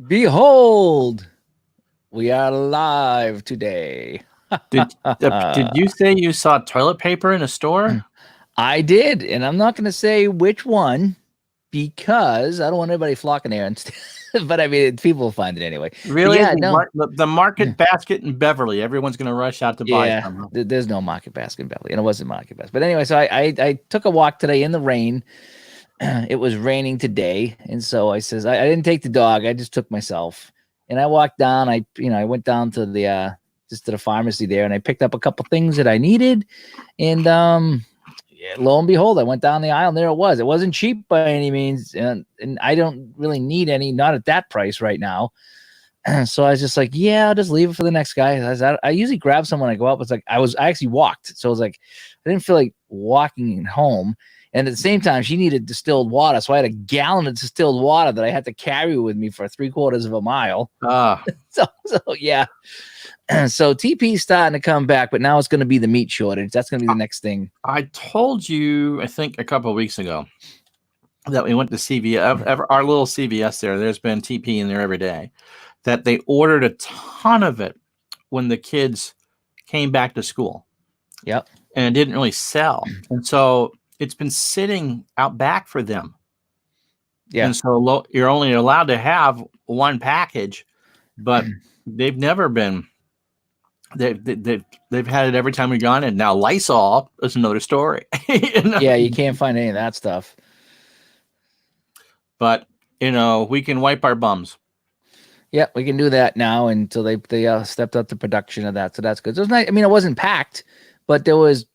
Behold, we are live today. Did you say you saw toilet paper in a store? I did, and I'm not going to say which one because I don't want anybody flocking there. But I mean, people will find it anyway. But Really? yeah, no, The Market Basket in Beverly. Everyone's going to rush out to buy yeah, some. there's no Market Basket in Beverly, and it wasn't Market Basket. But anyway, so I took a walk today in the rain. It was raining today, and so I says I didn't take the dog. I just took myself, and I walked down. I went down to the just to the pharmacy there, and I picked up a couple things that I needed, and yeah, lo and behold, I went down the aisle, and there it was. It wasn't cheap by any means, and I don't really need any, not at that price right now. So I was just like, yeah, I'll just leave it for the next guy. I usually grab someone when I go out, but it's like I actually walked, so it was like I didn't feel like walking home. And at the same time, she needed distilled water, so I had a gallon of distilled water that I had to carry with me for 3/4 of a mile. Ah, So yeah. So TP's starting to come back, but now it's going to be the meat shortage. That's going to be the next thing. I told you, I think a couple of weeks ago, that we went to CVS, our little CVS there. There's been TP in there every day. That they ordered a ton of it when the kids came back to school. Yep. And it didn't really sell. And so it's been sitting out back for them. Yeah. And so you're only allowed to have one package, but they've never been. They've had it every time we've gone in. Now Lysol is another story. Yeah, you can't find any of that stuff. But we can wipe our bums. Yeah, we can do that now until they stepped up the production of that. So that's good. So it was nice. I mean, it wasn't packed, but there was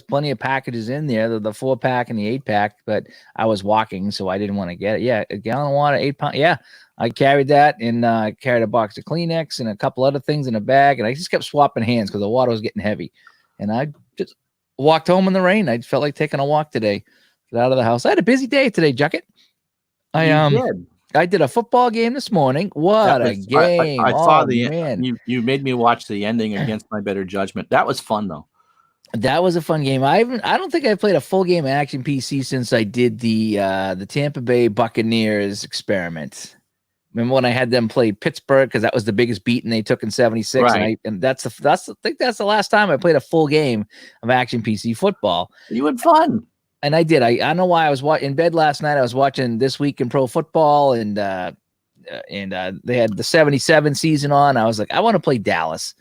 plenty of packages in there, the 4-pack and the 8-pack, but I was walking, so I didn't want to get it. Yeah, a gallon of water, 8 pounds. Yeah, I carried that, and carried a box of Kleenex and a couple other things in a bag, and I just kept swapping hands because the water was getting heavy. And I just walked home in the rain. I felt like taking a walk today. Get out of the house. I had a busy day today, Jucket. I did a football game this morning. What a game. I saw man. You made me watch the ending against my better judgment. That was fun, though. That was a fun game. I don't think I've played a full game of Action PC since I did the Tampa Bay Buccaneers experiment. Remember when I had them play Pittsburgh because that was the biggest beating they took in '76, right. and I think that's the last time I played a full game of Action PC football. You had fun, and I did. I don't know why I was in bed last night. I was watching This Week in Pro Football, and they had the '77 season on. I was like, I want to play Dallas.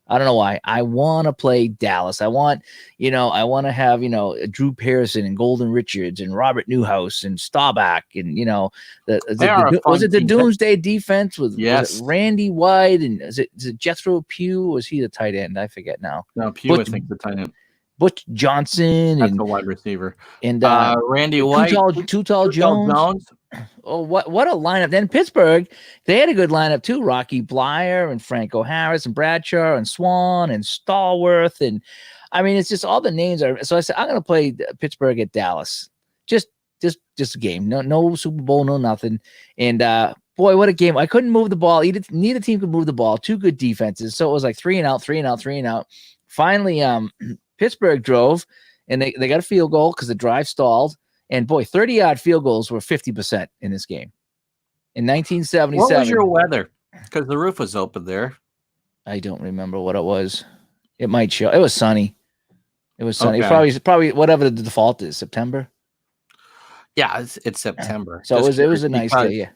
I don't know why. I want to play Dallas. I want to have, Drew Pearson and Golden Richards and Robert Newhouse and Staubach and, was it the Doomsday defense with yes. Was it Randy White and is it Jethro Pugh? Was he the tight end? I forget now. No, Pugh, I think the tight end. Butch Johnson. That's a wide receiver. And Randy White. Too Tall Jones. Oh, what a lineup. Then Pittsburgh, they had a good lineup too. Rocky Blyer and Franco Harris and Bradshaw and Swan and Stallworth. And I mean, it's just all the names are. So I said, I'm going to play Pittsburgh at Dallas. Just a game. No Super Bowl, no nothing. And boy, what a game. I couldn't move the ball. Neither team could move the ball. Two good defenses. So it was like 3 and out. Finally, Pittsburgh drove and they got a field goal because the drive stalled. And boy, 30-yard field goals were 50% in this game. In 1977. What was your weather? Because the roof was open there. I don't remember what it was. It might show. It was sunny. Okay. It's probably whatever the default is, September. Yeah, it's September. So it was a nice day, yeah.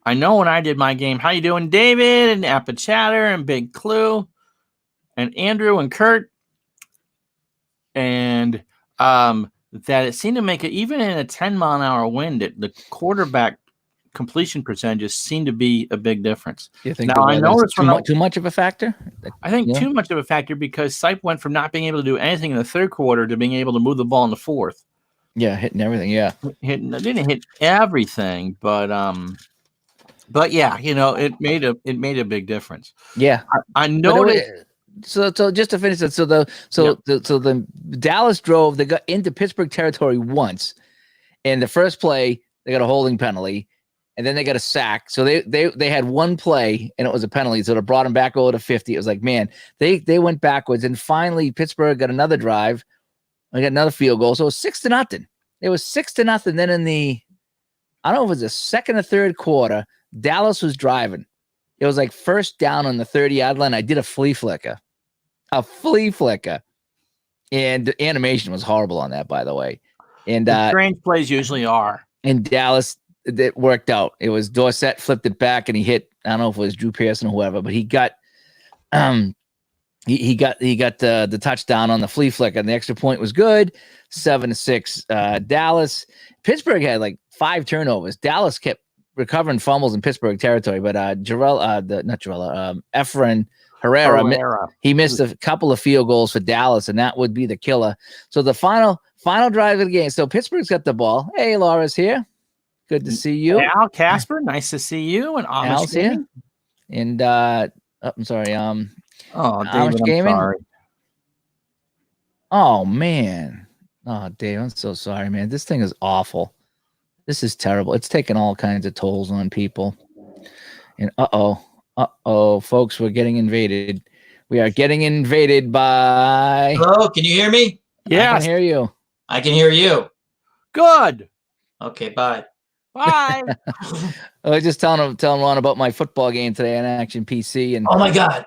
I know when I did my game, how you doing, David and Appa Chatter and Big Clue and Andrew and Kurt and that it seemed to make it, even in a 10-mile-an-hour wind, the quarterback completion percentages seem to be a big difference. You think now I know it's too much of a factor? I think too much of a factor because Sipe went from not being able to do anything in the third quarter to being able to move the ball in the fourth. Yeah, hitting everything. Yeah, didn't hit everything, but yeah, it made a big difference. Yeah, I noticed. So just to finish it, so the Dallas drove. They got into Pittsburgh territory once, and the first play they got a holding penalty, and then they got a sack. So they had one play, and it was a penalty. So it brought them back over to 50. It was like, man, they went backwards, and finally Pittsburgh got another drive. They got another field goal. So it was 6-0. It was 6-0. Then in the, I don't know if it was the second or third quarter, Dallas was driving. It was like first down on the 30-yard line. I did a flea flicker. And the animation was horrible on that, by the way. And The strange plays usually are. in Dallas, that worked out. It was Dorsett flipped it back and he hit, I don't know if it was Drew Pearson or whoever, but he got he got the touchdown on the flea flicker, and the extra point was good. 7-6 Dallas. Pittsburgh had like 5 turnovers. Dallas kept recovering fumbles in Pittsburgh territory, but Efren Herrera, he missed a couple of field goals for Dallas, and that would be the killer. So the final drive of the game. So Pittsburgh's got the ball. Hey, Laura's here. Good to see you. Al Casper, nice to see you. And Al's here. And I'm sorry. David, Amish I'm Gaming? sorry. Oh man. Oh, Dave, I'm so sorry, man. This thing is awful. This is terrible. It's taking all kinds of tolls on people. And folks, we're getting invaded. We are getting invaded by. Hello, can you hear me? Yeah, I can hear you. I can hear you. Good. Okay, bye. Bye. I was just telling Ron about my football game today on Action PC, and Oh my God,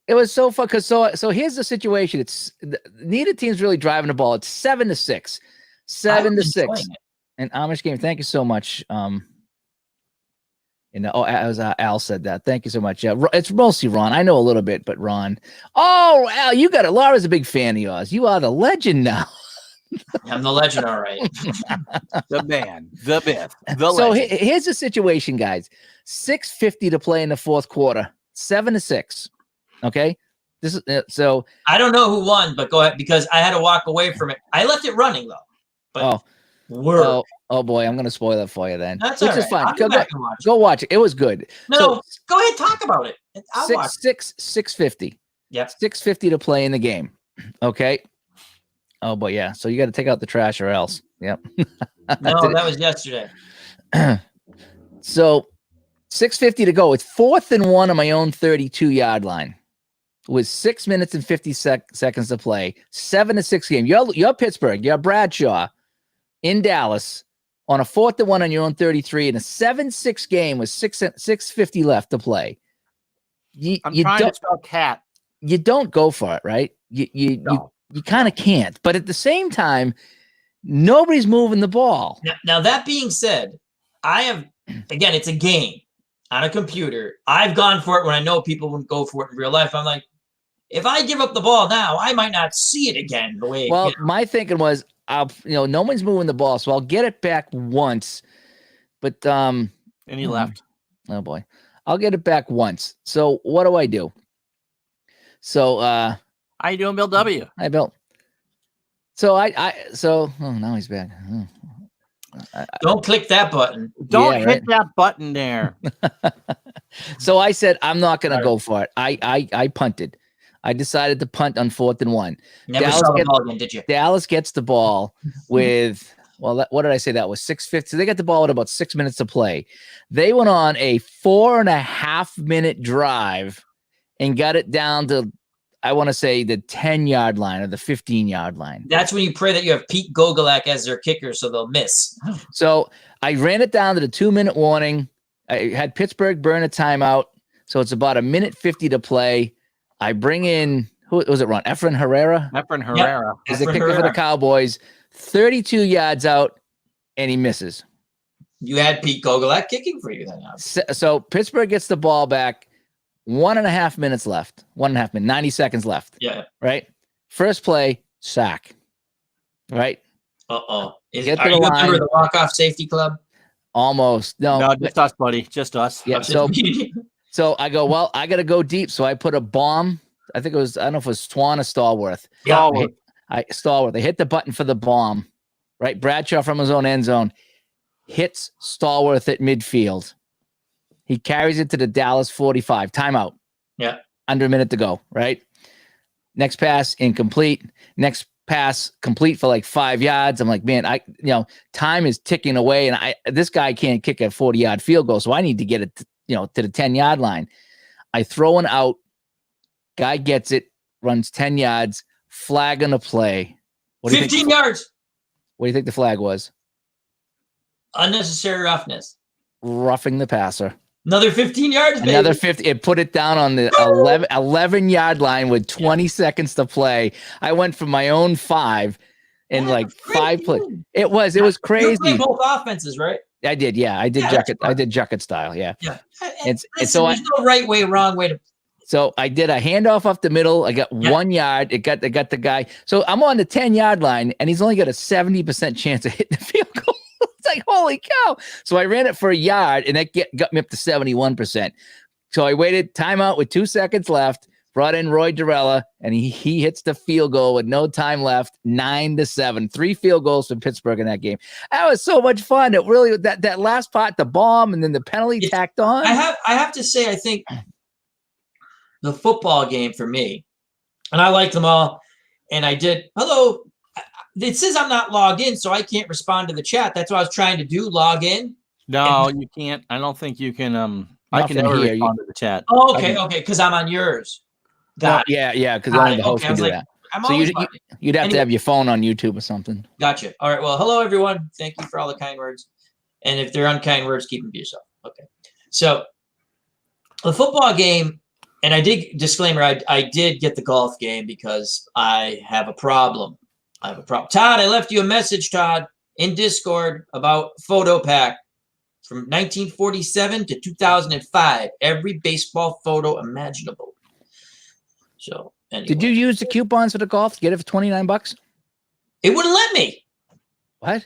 it was so fun because so here's the situation. It's neither team's really driving the ball. It's 7-6, 7-6. And Amish game. Thank you so much. As Al said that. Thank you so much. Yeah, it's mostly Ron. I know a little bit, but Ron. Oh, Al, you got it. Laura's a big fan of yours. You are the legend now. I'm the legend, all right. The man, the myth, the So legend. here's the situation, guys. 6:50 to play in the fourth quarter. 7-6. Okay. This is so. I don't know who won, but go ahead because I had to walk away from it. I left it running though. But oh boy, I'm gonna spoil it for you then. That's which all is right. fine. I'll go back and watch it. Go watch it. It was good. No, So, go ahead, talk about it. I'll watch it. 6:50. Yep. 6:50 to play in the game. Okay. Oh boy, yeah. So you got to take out the trash or else. Yep. No, that was yesterday. So 6:50 to go. It's 4th and 1 on my own 32-yard line. With 6 minutes and 50 seconds to play. 7-6 game. You're Pittsburgh. You're Bradshaw in Dallas on a 4th and 1 on your own 33 in a 7-6 game with 6:50 left to play. I'm trying to spell cat. You don't go for it, right? You kind of can't. But at the same time, nobody's moving the ball. Now that being said, again, it's a game on a computer. I've gone for it when I know people wouldn't go for it in real life. I'm like, if I give up the ball now, I might not see it again the way. Well, my thinking was, no one's moving the ball, so I'll get it back once. But And he left. Oh boy, I'll get it back once. So what do I do? So How you doing, Bill W? Hi, Bill. So now he's back. Don't click that button. Don't Yeah, hit that button there. So I said I'm not going to go for it. I punted. I decided to punt on 4th and 1. Never Dallas saw the ball again, did you? Dallas gets the ball with what did I say? That was 6:50. So they got the ball with about 6 minutes to play. They went on a 4.5-minute drive and got it down to, I want to say, the 10-yard line or the 15-yard line. That's when you pray that you have Pete Gogolak as their kicker, so they'll miss. So I ran it down to the 2-minute warning. I had Pittsburgh burn a timeout. So it's about 1:50 to play. I bring in, who was it, Ron? Efren Herrera? Efren Herrera. Is the kicker for the Cowboys. 32 yards out, and he misses. You had Pete Gogolak kicking for you then. So Pittsburgh gets the ball back. 1.5 minutes left. 1.5 minutes, 90 seconds left. Yeah. Right? First play, sack. Right? Uh-oh. Get to Are the you a line. member of the Walk-Off Safety Club? Almost. No, just us, buddy. Just us. Yeah, so I go, well, I got to go deep. So I put a bomb. I think it was, I don't know if it was Swan or Stallworth. Yeah. Stallworth. They hit the button for the bomb. Right? Bradshaw from his own end zone hits Stallworth at midfield. He carries it to the Dallas 45. Timeout. Yeah. Under a minute to go, right? Next pass, incomplete. Next pass, complete for like 5 yards. I'm like, man, time is ticking away, and this guy can't kick a 40-yard field goal, so I need to get it, to the 10-yard line. I throw one out. Guy gets it, runs 10 yards, flag on the play. 15 yards. What do you think the flag was? Unnecessary roughness. roughing the passer. Another 15 yards, baby. Another 50. It put it down on the 11-yard line with 20 seconds to play. I went for my own 5 and Yeah, like great 5 plays. game. It was You crazy. play both offenses, right? I did, yeah. I did Yeah, that's Juckett. I did Juckett style, yeah. Yeah. It's Listen, so there's no right way, wrong way to. So I did a handoff up the middle. I got Yeah. 1 yard. It got the guy. So I'm on the 10-yard line, and he's only got a 70% chance of hitting the field goal. It's like, holy cow. So I ran it for a yard, and that got me up to 71%. So I waited, timeout with 2 seconds left, brought in Roy Durella, and he hits the field goal with no time left, 9-7. 3 field goals for Pittsburgh in that game. That was so much fun. It really, that last part, the bomb, and then the penalty tacked on. I have to say, I think the football game for me, and I liked them all, and I did. Hello. It says I'm not logged in, so I can't respond to the chat. That's what I was trying to do, log in. No, you can't. I don't think you can. I Not can from never here. respond to the chat. Oh, okay, because I'm on yours. Got it. Yeah, because Got only it. the host Okay, I can was do like, that. I'm So always you'd have to Anyway. have your phone on YouTube or something. Gotcha. All right. Well, hello everyone. Thank you for all the kind words. And if they're unkind words, keep them to yourself. Okay. So the football game, and I did disclaimer, I did get the golf game because I have a problem. Todd, I left you a message, Todd, in Discord about photo pack from 1947 to 2005. Every baseball photo imaginable. So anyway. Did you use the coupons for the golf to get it for $29? It wouldn't let me. What?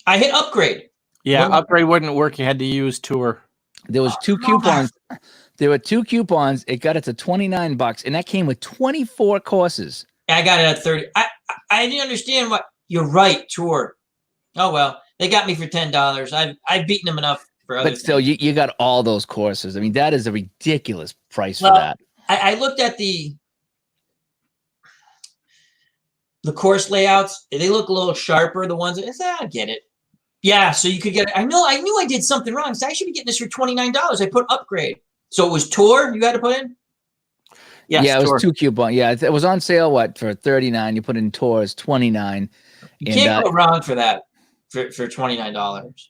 I hit upgrade. Yeah, Well- upgrade wouldn't work. You had to use Tour. There was 2 coupons. There were 2 coupons. It got it to $29, and that came with 24 courses. I got it at 30. I didn't understand what you're right, Tour. Oh well, they got me for $10. I've beaten them enough for other But still, things. you got all those courses. I mean, that is a ridiculous price for Well, that. I looked at the course layouts. They look a little sharper. The ones I get it. Yeah, so you could get. I knew I did something wrong. So I should be getting this for $29. I put upgrade. So it was Tour you had to put in. Yes, yeah, it Tour. was 2 coupons. Yeah, it was on sale. What, for $39? You put in tours $29. You And, can't go wrong for that for $29.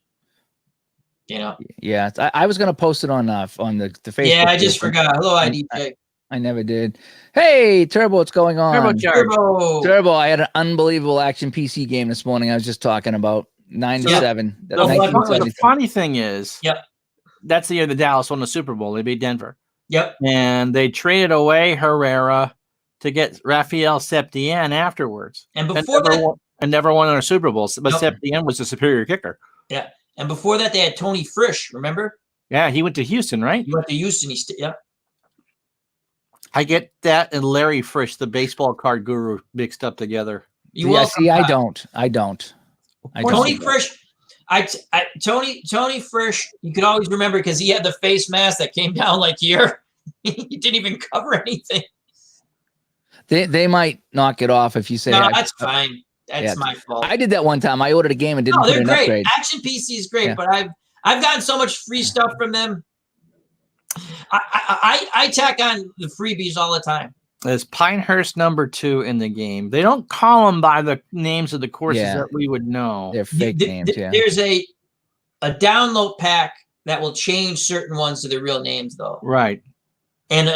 You know. Yeah, I was gonna post it on the Facebook. Yeah, I just group. forgot. Hello, IDJ. I never did. Hey, Turbo, what's going on? Turbo. Turbo, I had an unbelievable action PC game this morning. I was just talking about 9-7. The, So, the 1970. funny thing is, Yep. that's the year the Dallas won the Super Bowl. They beat Denver. Yep. And they traded away Herrera to get Rafael Septien afterwards. And before that, And never won a Super Bowl. But Nope. Septien was the superior kicker. and before that, they had Tony Frisch. Remember? Yeah, he went to Houston, right? He went to Houston. Yep. I get that and Larry Frisch, the baseball card guru, mixed up together. You Yeah, welcome, see, I Todd. don't. I don't. Tony Frisch. Tony Frisch. You could always remember because he had the face mask that came down like here. He didn't even cover anything. They might knock it off if you say. No, that's fine. That's yeah, my fault. I did that one time. I ordered a game and didn't No, put they're an great. upgrade. Action PC is great, Yeah. but I've gotten so much free stuff from them. I tack on the freebies all the time. There's Pinehurst #2 in the game. They don't call them by the names of the courses Yeah. that we would know. They're fake names. Yeah. There's a download pack that will change certain ones to their real names, though. Right. And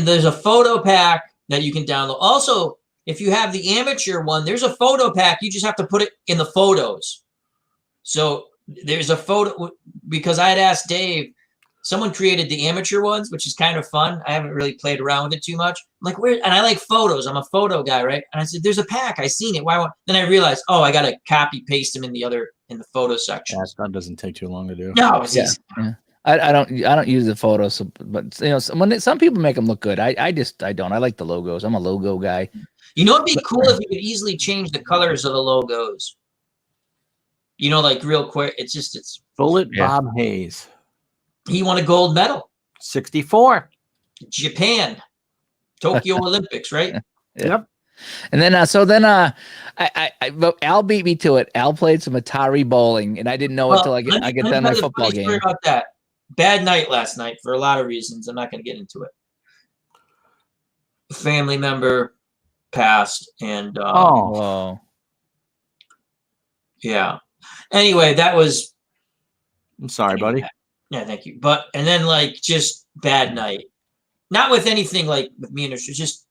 there's a photo pack that you can download. Also, if you have the amateur one, there's a photo pack. You just have to put it in the photos. So there's a photo because I had asked Dave. Someone created the amateur ones, which is kind of fun. I haven't really played around with it too much. I'm like, where? And I like photos. I'm a photo guy, right? And I said, "There's a pack. I seen it. Why?" Then I realized, oh, I got to copy paste them in the photo section. That doesn't take too long to do. No, it's Yeah. easy. Yeah. I don't use the photos, so, but you know, some people make them look good. I don't. I like the logos. I'm a logo guy. You know, it'd be cool if you could easily change the colors of the logos. You know, like real quick. It's Bullet Yeah. Bob Hayes, he won a gold medal. 64. Japan, Tokyo Olympics, right? Yep. And then but Al beat me to it. Al played some Atari bowling, and I didn't know it until I let me get tell done my you the football funny story game. about that. Bad night last night for a lot of reasons. I'm not going to get into it. A family member passed, and Oh, Whoa. yeah. Anyway, that was I'm sorry, buddy. Yeah, thank you. But and then like just bad night. Not with anything like with me and her, just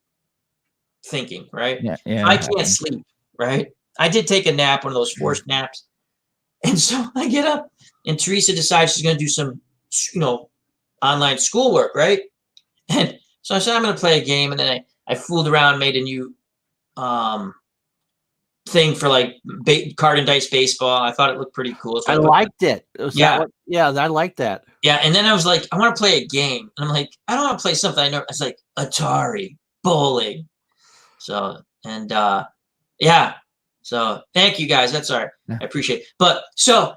thinking, right? Yeah, yeah. I it can't happens. sleep, right? I did take a nap, one of those forced naps. And so I get up and Teresa decides she's gonna do some, online schoolwork, right? And so I said I'm gonna play a game, and then I fooled around, made a new thing for like card and dice baseball. I thought it looked pretty cool. So I put- liked it. Yeah. Yeah, I liked that. Yeah, and then I was like, I want to play a game. And I'm like, I don't want to play something I know. It's like Atari, bowling. So, and yeah. So thank you guys. That's all right. Yeah. I appreciate it. But so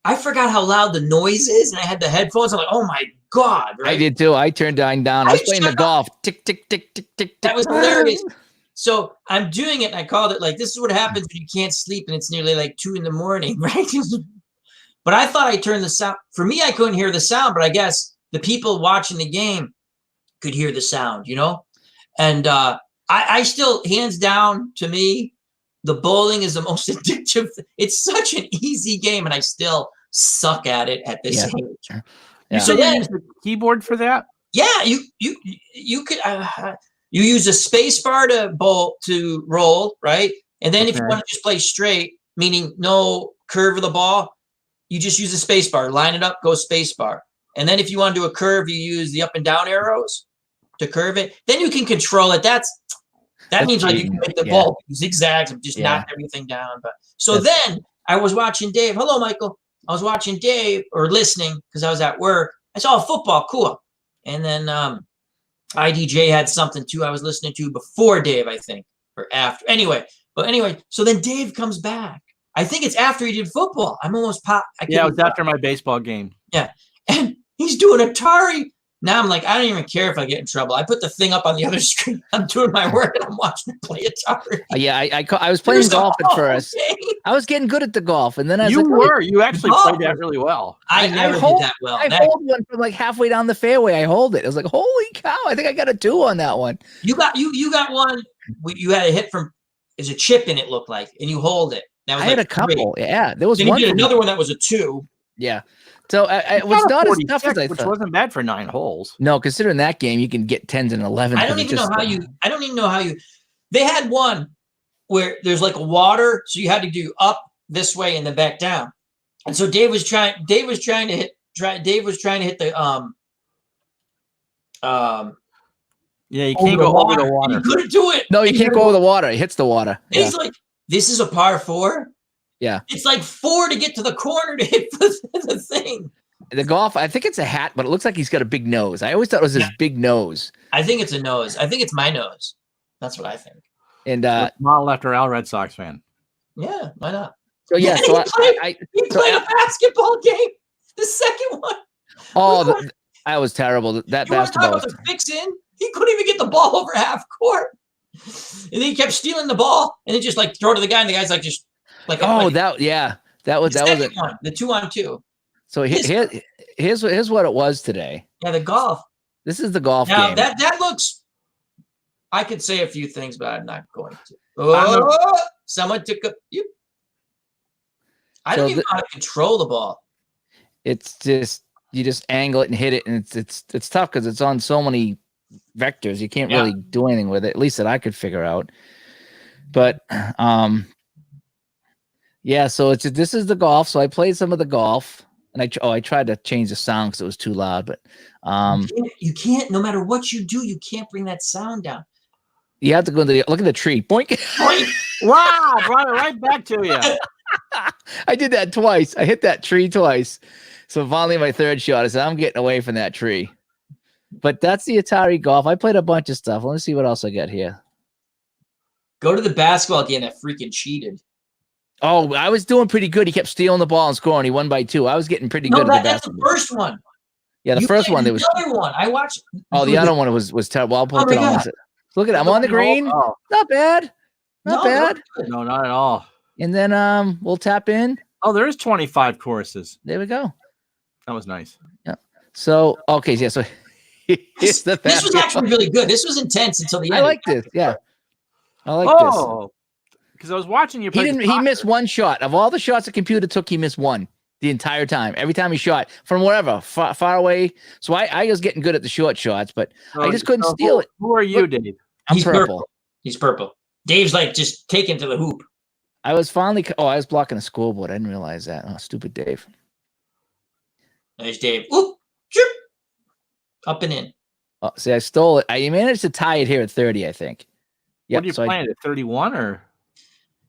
I forgot how loud the noise is, and I had the headphones. I'm like, oh my God. Right? I did too. I turned down. I was playing the golf. Tick, tick, tick, tick, tick, That tick. was hilarious. So I'm doing it, and I called it like, this is what happens when you can't sleep and it's nearly like 2 a.m, right? But I thought I turned the sound. For me, I couldn't hear the sound, but I guess the people watching the game could hear the sound, And I still, hands down, to me, the bowling is the most addictive. It's such an easy game, and I still suck at it at this age. Yeah. You So said you then, used the keyboard for that? yeah, you could you use a space bar to roll, right? And then if you Okay. want to just play straight, meaning no curve of the ball, you just use a space bar, line it up, go space bar. And then if you want to do a curve, you use the up and down arrows to curve it. Then you can control it. That means like you can make the ball zigzags and just knock everything down. But so then I was watching Dave. Hello, Michael. I was watching Dave or listening because I was at work. I saw football, cool. And then IDJ had something too I was listening to before Dave, I think, or after. Anyway, so then Dave comes back. I think it's after he did football. I'm almost Yeah, it was after my baseball game. Yeah. And he's doing Atari. Now I'm like, I don't even care if I get in trouble. I put the thing up on the other screen. I'm doing my work and I'm watching him play Atari. Yeah, I was playing golf at first. game. I was getting good at the golf, and then I was You actually played that really well. I never did hold- that well. I hold one from like halfway down the fairway. I hold it. I was like, holy cow! I think I got a 2 on that one. You got one. You had a hit from. There's a chip in it. Looked like, and you hold it. That was I had a 3. couple. Yeah, there was Then one. you did from- another one that was a 2. Yeah, so it was not as tough as I which thought. wasn't bad for 9 holes. No, considering that game, you can get 10s and 11s. I don't even know how you. They had one where there's like a water, so you had to do up this way and then back down. And so Dave was trying to hit the Yeah, you can't go over the water. He couldn't do it. No, you can't go over the water. It hits the water. And he's like, this is a par 4. Yeah. It's like 4 to get to the corner to hit the thing. The golf, I think it's a hat, but it looks like he's got a big nose. I always thought it was his big nose. I think it's a nose. I think it's my nose. That's what I think. And Model after Al Red Sox fan. Yeah, why not? so yeah, so He played a basketball game. The second one. I was terrible. That You want to talk basketball. about the fix-in? He couldn't even get the ball over half court. And then he kept stealing the ball and then just like throw it to the guy, and the guy's like just like that was the it. second one, the 2-on-2. So here's what it was today. Yeah, the golf. This is the golf Now game. that looks. I could say a few things, but I'm not going to. Oh, someone took a. I don't even know how to control the ball. It's just you just angle it and hit it, and it's tough because it's on so many vectors. You can't really do anything with it. At least that I could figure out. But yeah. So this is the golf. So I played some of the golf, and I tried to change the sound because it was too loud. But you can't. No matter what you do, you can't bring that sound down. you have to go to look at the tree. Boink. Wow, brought it right back to you. I did that twice. I hit that tree twice. So finally, my third shot, I said, I'm getting away from that tree. But that's the Atari golf. I played a bunch of stuff. Let me see what else I got here. Go to the basketball game that freaking cheated. Oh, I was doing pretty good. He kept stealing the ball and scoring. He won by 2. I was getting pretty good at the That's the basketball. first one. Yeah, the first one. There was another one. I watched. Oh, the other one was terrible. I'll put it on. Look at it. I'm on the green. Oh, Not bad. Not bad. no, not at all. And then we'll tap in. Oh, there is 25 courses. There we go. That was nice. Yeah. So okay, yeah. So This was actually really good. This was intense until the end. I like this. Yeah. I like this. Oh, because I was watching you play. He missed one shot. Of all the shots the computer took, he missed one. the entire time. Every time he shot from wherever, far away. So I was getting good at the short shots, but I just couldn't steal it. Who are you, Look, Dave? I'm He's purple. He's purple. Dave's like just taken to the hoop. I was finally. Oh, I was blocking a scoreboard. I didn't realize that. Oh, stupid Dave. There's Dave. Oop, chirp, up and in. Oh, see, I stole it. I managed to tie it here at 30, I think. What Yep. are you So playing at 31 or?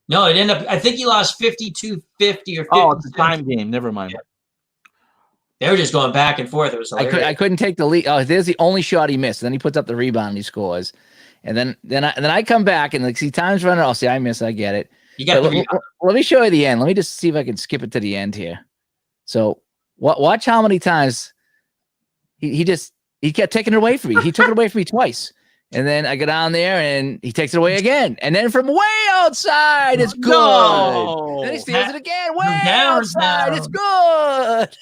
No, it ended up. I think he lost 52-50 or 50. Oh, it's a time game. Never mind. Yeah. They were just going back and forth. It was hilarious. I couldn't take the lead. Oh, there's the only shot he missed. Then he puts up the rebound and he scores. And then I come back and like see time's running. I'll see I miss. I get it. You got the Let me show you the end. Let me just see if I can skip it to the end here. So watch how many times he kept taking it away from me. He took it away from me twice. And then I go down there and he takes it away again. And then from way outside, it's good. No. Then he steals it again. Way down outside, now. it's good.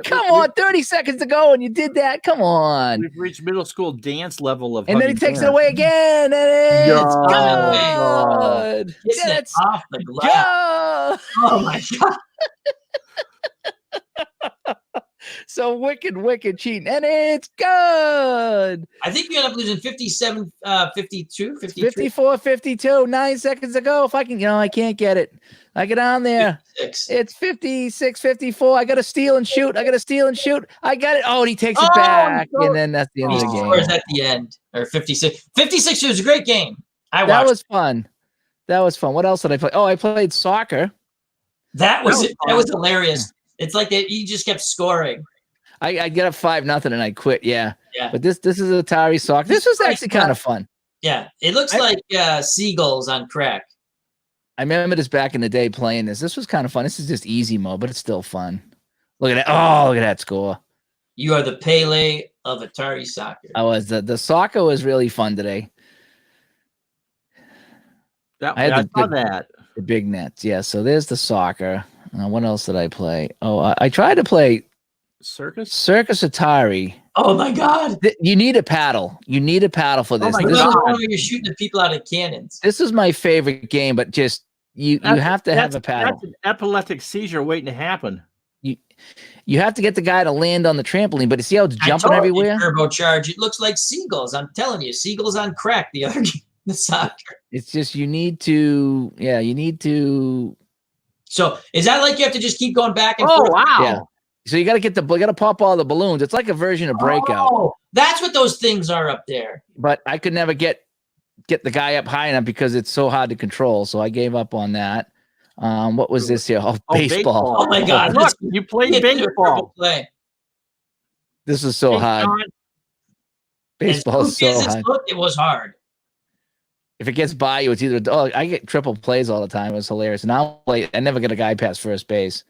Come on, 30 seconds to go, and you did that. Come on. We've reached middle school dance level of. And then he hugging takes it parents. away again, and it's No. good. Kissing it It's off the glass. good. Oh my god! So wicked cheating, and it's good. I think we end up losing 57, 52, 53. 54, 52, 9 seconds to go. If I can, I can't get it. I get on there. 56. It's 56, 54. I got to steal and shoot. I got it. Oh, and he takes it Oh, back. no. And then that's the end He of the game. scores at the end, or 56. 56 was a great game. I That watched. was fun. What else did I play? Oh, I played soccer. That was fun. hilarious. It's like he just kept scoring. I get up 5-0 and I quit. Yeah. Yeah. But this is Atari soccer. This was like, actually kind of fun. Yeah, it looks like seagulls on crack. I remember this back in the day playing this. This was kind of fun. This is just easy mode, but it's still fun. Look at that. Oh, look at that score. You are the Pele of Atari soccer. I was the soccer was really fun today. I had I the- saw that. The big nets. Yeah. So there's the soccer. What else did I play? Oh, I tried to play Circus. Circus Atari. Oh my god! You need a paddle. You need a paddle for this. my This Look is- how you're shooting at people out of cannons. This is my favorite game, but just you have to have a paddle. That's an epileptic seizure waiting to happen. You have to get the guy to land on the trampoline, but you see how it's I jumping told you, everywhere? Turbocharge. It looks like seagulls. I'm telling you, seagulls on crack. The other game, the soccer. It's just you need to So is that like you have to just keep going back and Oh forth? wow! Yeah. So you got to pop all the balloons. It's like a version of Breakout, Oh, that's what those things are up there. but I could never get the guy up high enough because it's so hard to control. So I gave up on that. What was this here? Oh, baseball. Oh my God! Look, let's you played get to the purple baseball. play. This is so Hey, hard. John, Baseball As is goofy so as it hard. looked, it was hard. If it gets by you, it's either I get triple plays all the time. It's hilarious. And I never get a guy past first base.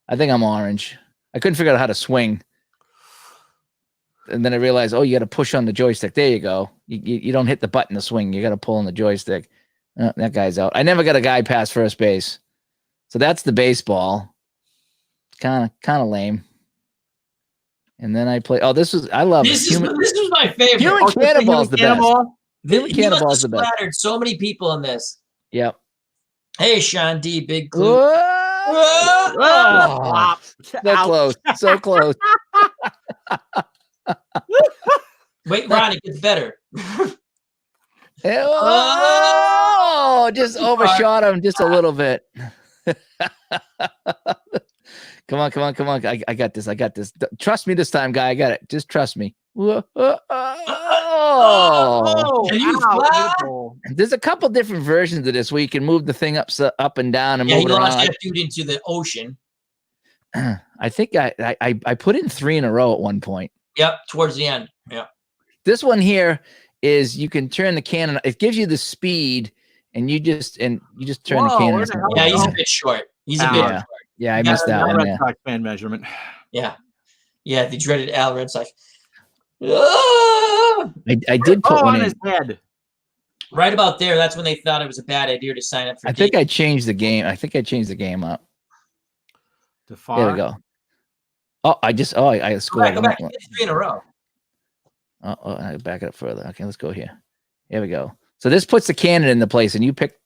I think I'm orange. I couldn't figure out how to swing. And then I realized, you got to push on the joystick. There you go. You don't hit the button to swing. You got to pull on the joystick. That guy's out. I never got a guy past first base. So that's the baseball. Kind of lame. And then I play. Oh, I love This it. was my favorite. Human oh, Cannonball's the best. Cannonball? Human He must have Cannonball's the best. splattered so many people in this. Yep. Hey, Sean D, big clue. Whoa! Whoa! Oh, Oh, flop. So Ouch. close. So close. Wait, Ron, it gets better. Oh, just overshot him just a little bit. Come on. I got this. Trust me this time, guy. I got it. Just trust me. Oh. Oh, Can you ow, fly? beautiful. There's a couple different versions of this where you can move the thing up and down and Yeah, he move it launched around. that dude into the ocean. I think I put in 3 in a row at one point. Yep, towards the end. Yeah. This one here is you can turn the cannon. It gives you the speed, and you just turn the Whoa, cannon. where the hell Yeah, he's a Oh. bit short. He's a Ow. bit Yeah. short. Yeah, I Yeah, missed that Al one. Red Yeah. Sox fan measurement. Yeah. Yeah, the dreaded Al Red Sox. Ah! I did put Oh, one on in. his head. Right about there, that's when they thought it was a bad idea to sign up for I think I changed the game. I think I changed the game up. The far. There we go. Oh, I Go scored. back. Get 3 in a row. I back it up further. Okay, let's go here. Here we go. So this puts the cannon into place, and you pick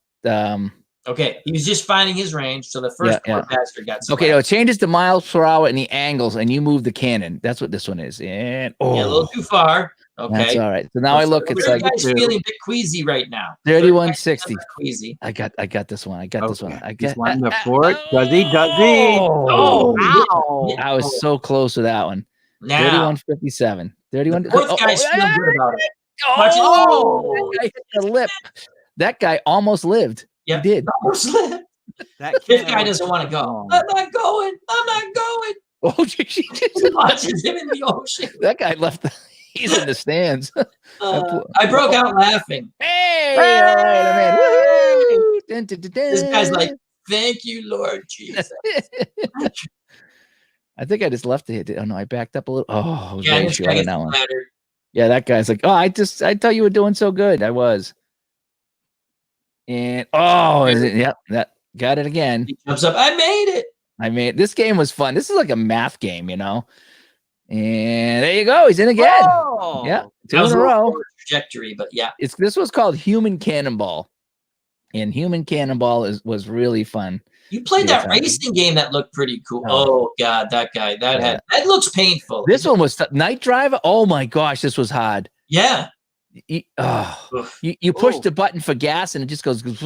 Okay, he was just finding his range, so the first Yeah, poor bastard got Okay, no, swept. it changes to miles per hour and the angles, and you move the cannon. That's what this one is. And Yeah, a little too far. that's Okay. all right. So now I look, it's Every like guy's feeling a bit queasy right now. 3160. Queasy. I got this one. I got this one. Okay. I He's got wanting to fort. Does he? Does he? Oh, Ow. I was so close to that one. Now, 3157. 31. the fourth guy's feeling good about it. Watch it. Oh, I hit the lip. That guy almost lived. Yep. He did. Almost lived. That This guy doesn't want to go. I'm not going. I'm not going. Oh, she He launches him in the ocean. that guy left. He's in the stands. I broke out laughing. Hey, all right, I'm in. Woo! Dun, dun, dun, This guy's like, dun. thank you, Lord Jesus. I think I just left it. Oh no, I backed up a little. Oh, I was Yeah, very this sure guy on gets that one. flattered. Yeah, that guy's like, oh, I thought you were doing so good. I was. And yep, that got it again. He jumps up. I made it. I mean, this game was fun. This is like a math game, you know. And there you go. He's in again. Oh. Yeah, two That was in a little row. forward trajectory, but yeah. This was called Human Cannonball, and Human Cannonball was really fun. You played Yeah, that exactly. racing game that looked pretty cool. Oh. Oh God, that guy. That Yeah. that looks painful. This one was Night Driver. Oh my gosh, this was hard. Yeah. You, Oof. you push Ooh. the button for gas and it just goes, and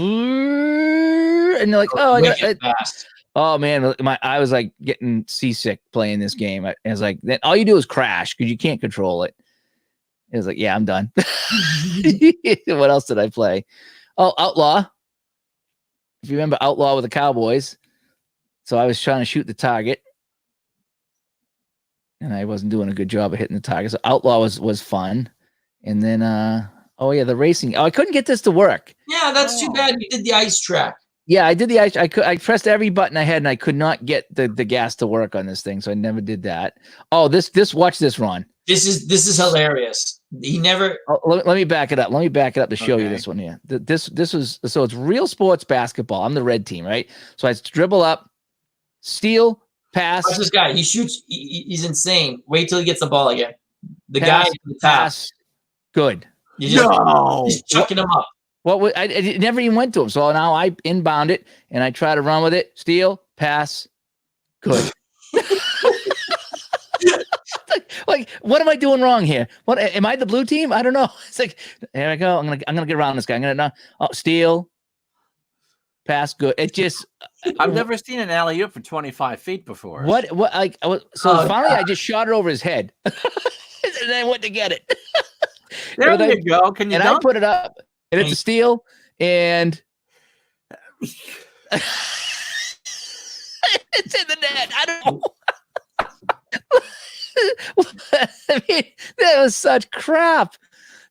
you're like, oh, I got, Wicked fast. oh man, I was like getting seasick playing this game. I was like, then all you do is crash because you can't control it. It was like, yeah, I'm done. What else did I play? Oh, Outlaw. If you remember Outlaw with the Cowboys. So I was trying to shoot the target. And I wasn't doing a good job of hitting the target. So Outlaw was fun. And then oh yeah, the racing. Oh, I couldn't get this to work. Yeah, that's too Oh. bad. You did the ice track. Yeah, I did the I pressed every button I had and I could not get the gas to work on this thing, so I never did that. Oh, this watch this, Ron. This is hilarious. He never. Oh, let me back it up. Let me back it up to show you Okay. this one here. This was so it's real sports basketball. I'm the red team, right? So I dribble up, steal, pass, Watch this guy. He shoots. He's insane. Wait till he gets the ball again. The Pass, guy at the top. pass. Good. You just No. he's chucking him up. What was it never even went to him. So now I inbound it and I try to run with it. Steal, pass, good. like, what am I doing wrong here? What am I the blue team? I don't know. It's like, there I go. I'm gonna get around this guy. I'm gonna steal, pass, good. It just I've never seen an alley oop for 25 feet before. what like so Oh, finally I just shot it over his head. And then I went to get it. There And I- you go. Can you And I dunk? put it up and it's a steal and it's in the net. I don't know. I mean, that was such crap.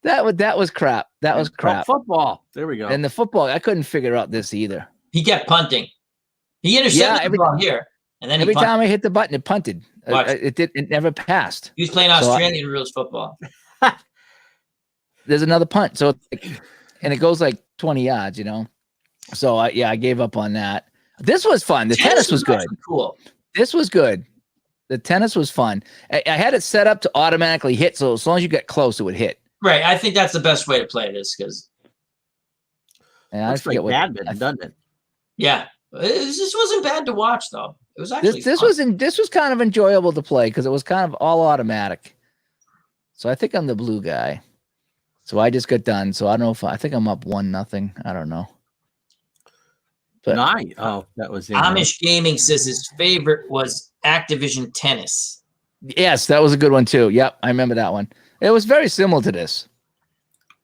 That was crap. That was Oh, crap. football. There we go. And the football, I couldn't figure out this either. He kept punting. He intercepted every the ball here, and then Every he punted. time I hit the button, it punted. Watch. It never passed. He was playing So I- Australian rules football. There's another punt. So and it goes like 20 yards, you know. So I gave up on that. This was fun. The tennis was good. actually cool. This was good. The tennis was fun. I had it set up to automatically hit, so as long as you get close, it would hit. Right. I think that's the best way to play this because And I Looks like forget what badminton, doesn't it? yeah, this wasn't bad to watch though. It was actually this fun. was kind of enjoyable to play because it was kind of all automatic. So I think I'm the blue guy. So I just got done. So I don't know if I think I'm up 1-0. I don't know. But Nice. Oh, that was it. Amish Gaming says his favorite was Activision Tennis. yes, that was a good one too. Yep, I remember that one. It was very similar to this.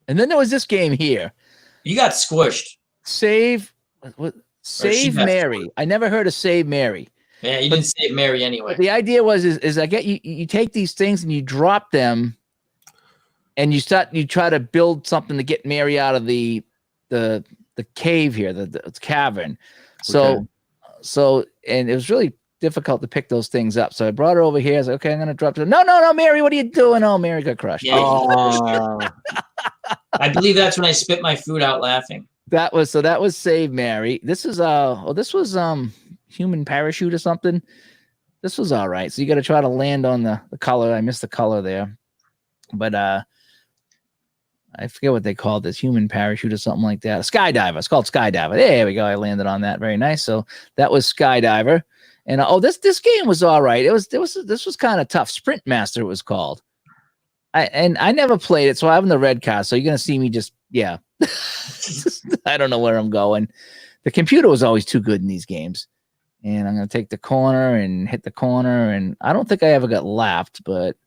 And then there was this game here. You got squished. Save she Save got Mary. I never heard of Save Mary. Yeah, you didn't save Mary anyway. But the idea was is I get you take these things and you drop them and you try to build something to get Mary out of the cave here, the cavern. So and it was really difficult to pick those things up. So I brought her over here. I was like, okay, I'm gonna drop it. No, Mary, what are you doing? Oh, Mary got crushed. Yeah. Oh, I believe that's when I spit my food out laughing. That was Save Mary. This is this was Human Parachute or something. This was all right. So you got to try to land on the color. I missed the color there, but I forget what they called this, human parachute or something like that. A skydiver. It's called Skydiver. There we go. I landed on that. Very nice. So that was Skydiver. And this game was all right. This was kind of tough. Sprint Master it was called. I never played it, so I have the red card. So you're gonna see me just I don't know where I'm going. The computer was always too good in these games. And I'm gonna take the corner and hit the corner, and I don't think I ever got lapped, but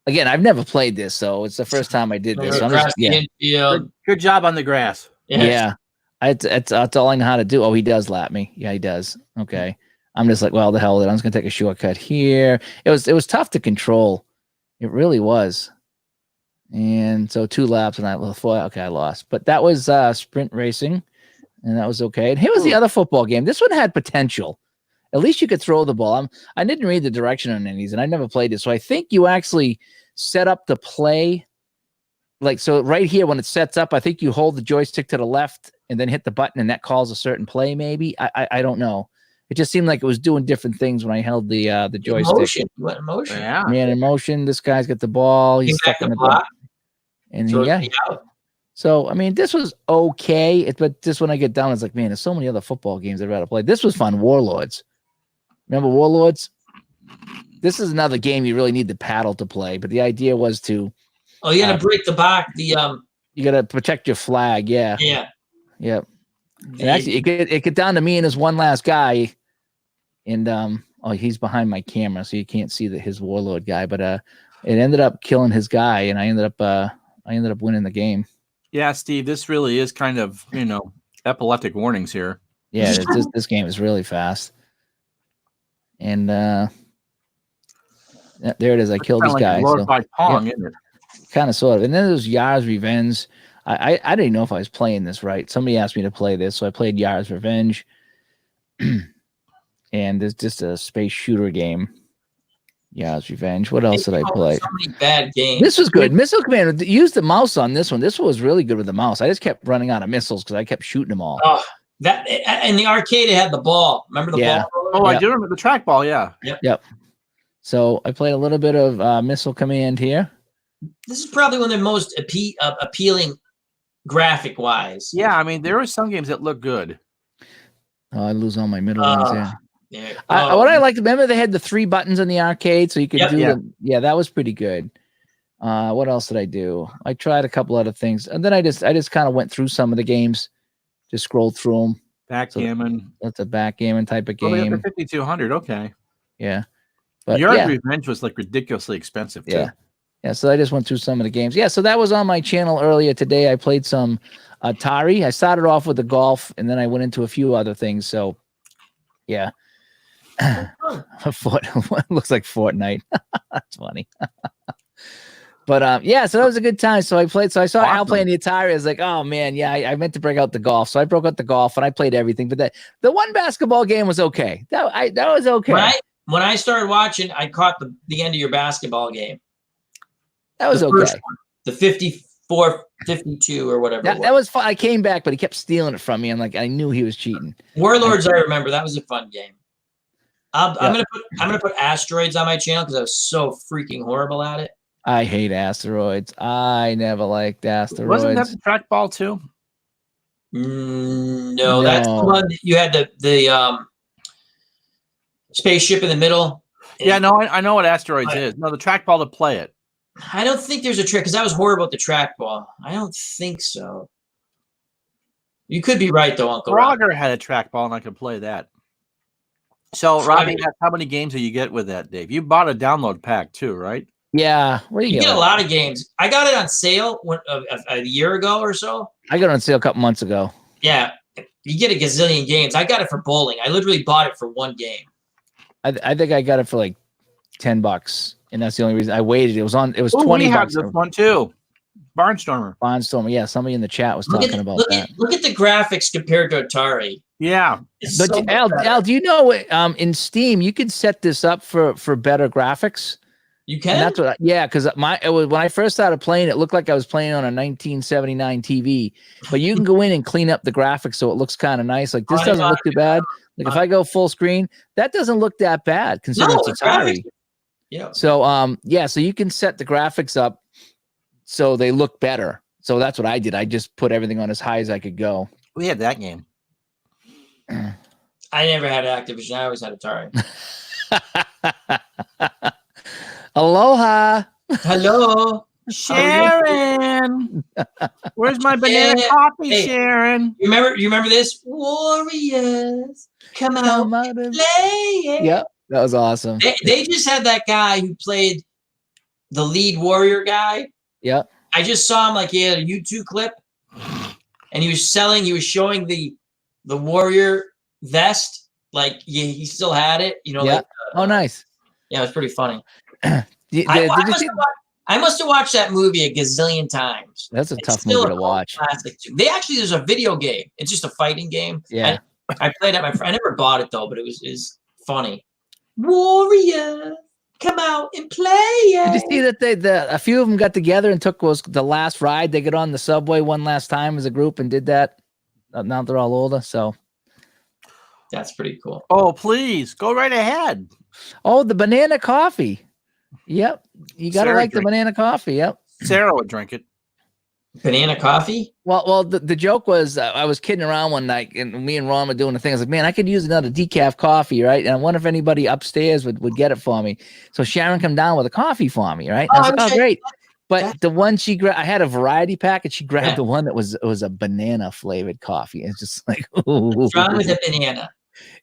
again, I've never played this, so it's the first time I did this. So I'm just, Good job on the grass. Yeah. That's all I know how to do. Oh, he does lap me. Yeah, he does. Okay. I'm just like, well, the hell with it. I'm just gonna take a shortcut here. It was tough to control. It really was. And so 2 laps and I lost. But that was sprint racing, and that was okay. And here was the other football game. This one had potential. At least you could throw the ball. I didn't read the direction on any of these, and I never played it. So I think you actually set up the play. Like, so right here, when it sets up, I think you hold the joystick to the left and then hit the button, and that calls a certain play, maybe. I don't know. It just seemed like it was doing different things when I held the joystick. Motion. You went in motion. Yeah. Man in motion. This guy's got the ball. He's stuck in the block. And so, I mean, this was okay. But just when I get down, it's like, man, there's so many other football games I'd rather play. This was fun. Warlords. Remember Warlords? This is another game you really need the paddle to play. But the idea was to... Oh, you got to break the back. You got to protect your flag. Yeah. Yeah. Yep. And actually, it get down to me and this one last guy. And, he's behind my camera, so you can't see his Warlord guy. But it ended up killing his guy, and I ended up winning the game. Yeah, Steve, this really is kind of, epileptic warnings here. Yeah, this game is really fast. And there it is. I killed this guy. Pong, isn't it? Kind of, sort of. And then there's Yar's Revenge. I didn't know if I was playing this right. Somebody asked me to play this, so I played Yar's Revenge. And it's just a space shooter game. Yar's Revenge. What else did I play? So many bad games. This was good. Missile Commander. Use the mouse on this one. This one was really good with the mouse. I just kept running out of missiles because I kept shooting them all. Oh, that in the arcade it had the ball. Remember the ball? Oh, I do remember the trackball. Yeah. Yep. So I played a little bit of Missile Command here. This is probably one of the most appealing graphic wise. Yeah, I mean, there are some games that look good. Oh, I lose all my middle ones there. Yeah. What I liked, remember they had the 3 buttons on the arcade, so you could do them. Yeah, that was pretty good. What else did I do? I tried a couple other things, and then I just kind of went through some of the games, just scrolled through them. Backgammon. So that's a backgammon type of Oh, game. 5200. Okay. Yeah, but Yar's Revenge was like ridiculously expensive too. Yeah. So I just went through some of the games. Yeah, so that was on my channel earlier today. I played some Atari. I started off with the golf, and then I went into a few other things. So, yeah. Looks like Fortnite. That's funny. But so that was a good time. So I played. So I saw Al playing the Atari. I was like, oh man, yeah. I meant to break out the golf, so I broke out the golf and I played everything. But the one basketball game was okay. That was okay. When I started watching, I caught the end of your basketball game. That was okay. One, the 54-52 or whatever. That was fun. I came back, but he kept stealing it from me. I'm like, I knew he was cheating. Warlords, I remember that was a fun game. I'm gonna put Asteroids on my channel because I was so freaking horrible at it. I hate Asteroids. I never liked Asteroids. Wasn't that the trackball too? No, that's the one that you had the spaceship in the middle. Yeah, no, I know what Asteroids is. No, the trackball to play it. I don't think there's a trick because I was horrible at the trackball. I don't think so. You could be right though, Uncle Frogger had a trackball and I could play that. So, Robbie, how many games do you get with that, Dave? You bought a download pack too, right? Yeah. Where you get a lot of games. I got it on sale a year ago or so. I got it on sale a couple months ago. Yeah. You get a gazillion games. I got it for bowling. I literally bought it for one game. I think I got it for like $10, and that's the only reason I waited. It was $20. We have this one too. Barnstormer. Yeah, somebody in the chat was talking about that. Look at the graphics compared to Atari. Yeah. But so Al, do you know in Steam you could set this up for better graphics? You can. And that's what. Because when I first started playing, it looked like I was playing on a 1979 TV. But you can go in and clean up the graphics so it looks kind of nice. Like this doesn't look too bad. Like if I go full screen, that doesn't look that bad considering it's Atari. Yeah. So so you can set the graphics up so they look better. So that's what I did. I just put everything on as high as I could go. We had that game. I never had Activision. I always had Atari. Aloha. Hello. Sharon, where's my banana Yeah. coffee, Hey. Sharon? You remember this? Warriors, come out, Come out and- play. Yep, that was awesome. They just had that guy who played the lead warrior guy. Yep. I just saw him, like, he had a YouTube clip, and he was showing the warrior vest, like he still had it, Yeah. like, Oh, nice. yeah, it was pretty funny. Did I you see? must have watched that movie a gazillion times. That's a It's tough still movie a to cult watch. classic too. There's a video game. It's just a fighting game. Yeah. I played at my friend. I never bought it though, but is funny. Warrior, come out and play. Did you see that a few of them got together and took the last ride? They got on the subway one last time as a group and did that. Now they're all older, so. That's pretty cool. Oh, please go right ahead. Oh, the banana coffee. Yep, you gotta Sarah like the drank- banana coffee. Yep. Sarah would drink it. Banana coffee. Well, the joke was I was kidding around one night, and me and Ron were doing the thing. I was like, man, I could use another decaf coffee, right? And I wonder if anybody upstairs would get it for me. So Sharon come down with a coffee for me, right? And I was like, oh, great. But the one she grabbed, I had a variety pack, and she grabbed the one that was a banana flavored coffee. It's just like, ooh, Strong with a banana.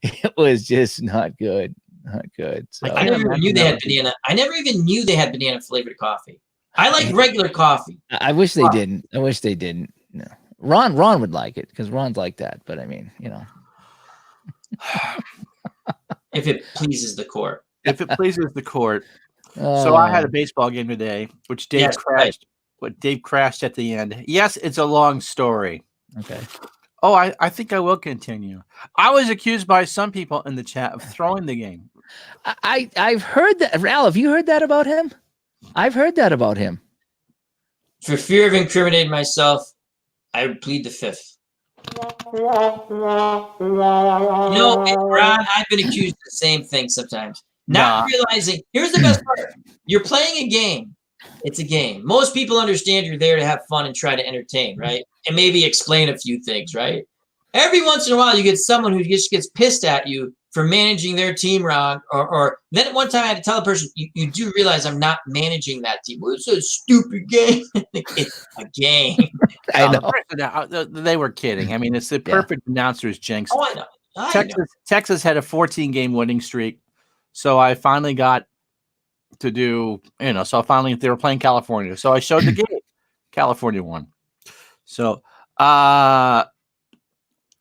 it was just not good, not good. So I never even knew they had banana. I never even knew they had banana flavored coffee. I like regular coffee. I wish they didn't. I wish they didn't. No. Ron would like it because Ron's like that. But I mean, If it pleases the court. If it pleases the court. So I had a baseball game today, which Dave Yes, crashed. What Dave crashed at the end. Yes, it's a long story. Okay. Oh, I think I will continue. I was accused by some people in the chat of throwing the game. I've heard that. Al, have you heard that about him? I've heard that about him. For fear of incriminating myself, I would plead the fifth. Ron, I've been accused of the same thing sometimes. Not realizing, here's the best part. You're playing a game. It's a game. Most people understand you're there to have fun and try to entertain, right? And maybe explain a few things, right? Every once in a while, you get someone who just gets pissed at you for managing their team wrong. Or then one time I had to tell the person, you do realize I'm not managing that team. Well, it's a stupid game. It's a game. I know. They were kidding. I mean, it's the perfect announcer's jinx. Oh, I know. Texas had a 14-game winning streak. So I finally got to do, so finally they were playing California. So I showed the game. California won. So I'm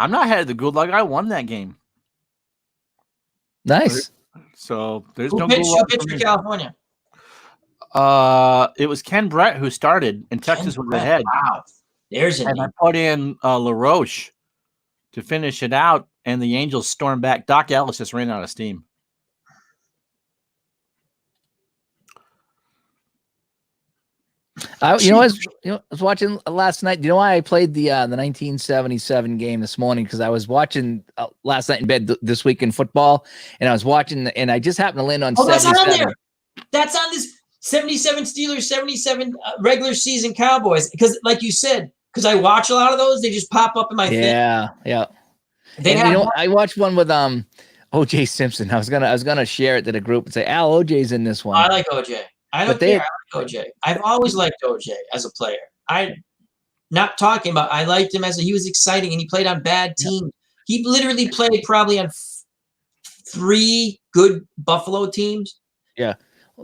not ahead of the good luck. I won that game. Nice. So there's Who no pitched, good who luck pitched for for me. California? It was Ken Brett who started, and Texas was ahead. Wow. There's a And I name. put in LaRoche to finish it out, and the Angels stormed back. Doc Ellis just ran out of steam. I was watching last night. Do you know why I played the 1977 game this morning? Because I was watching last night in bed this week in football, and I was watching, and I just happened to land on. Oh, that's 77. on there. That's on this 77 Steelers, 77 regular season Cowboys. Because, like you said, because I watch a lot of those, they just pop up in my thing. Yeah. They And, have I watched one with OJ Simpson. I was gonna share it to the group and say, Al, OJ's in this one. I like OJ. I don't But they- care. I like OJ. I've always liked OJ as a player. Not talking about. I liked him he was exciting, and he played on bad teams. He literally played probably on 3 good Buffalo teams. Yeah,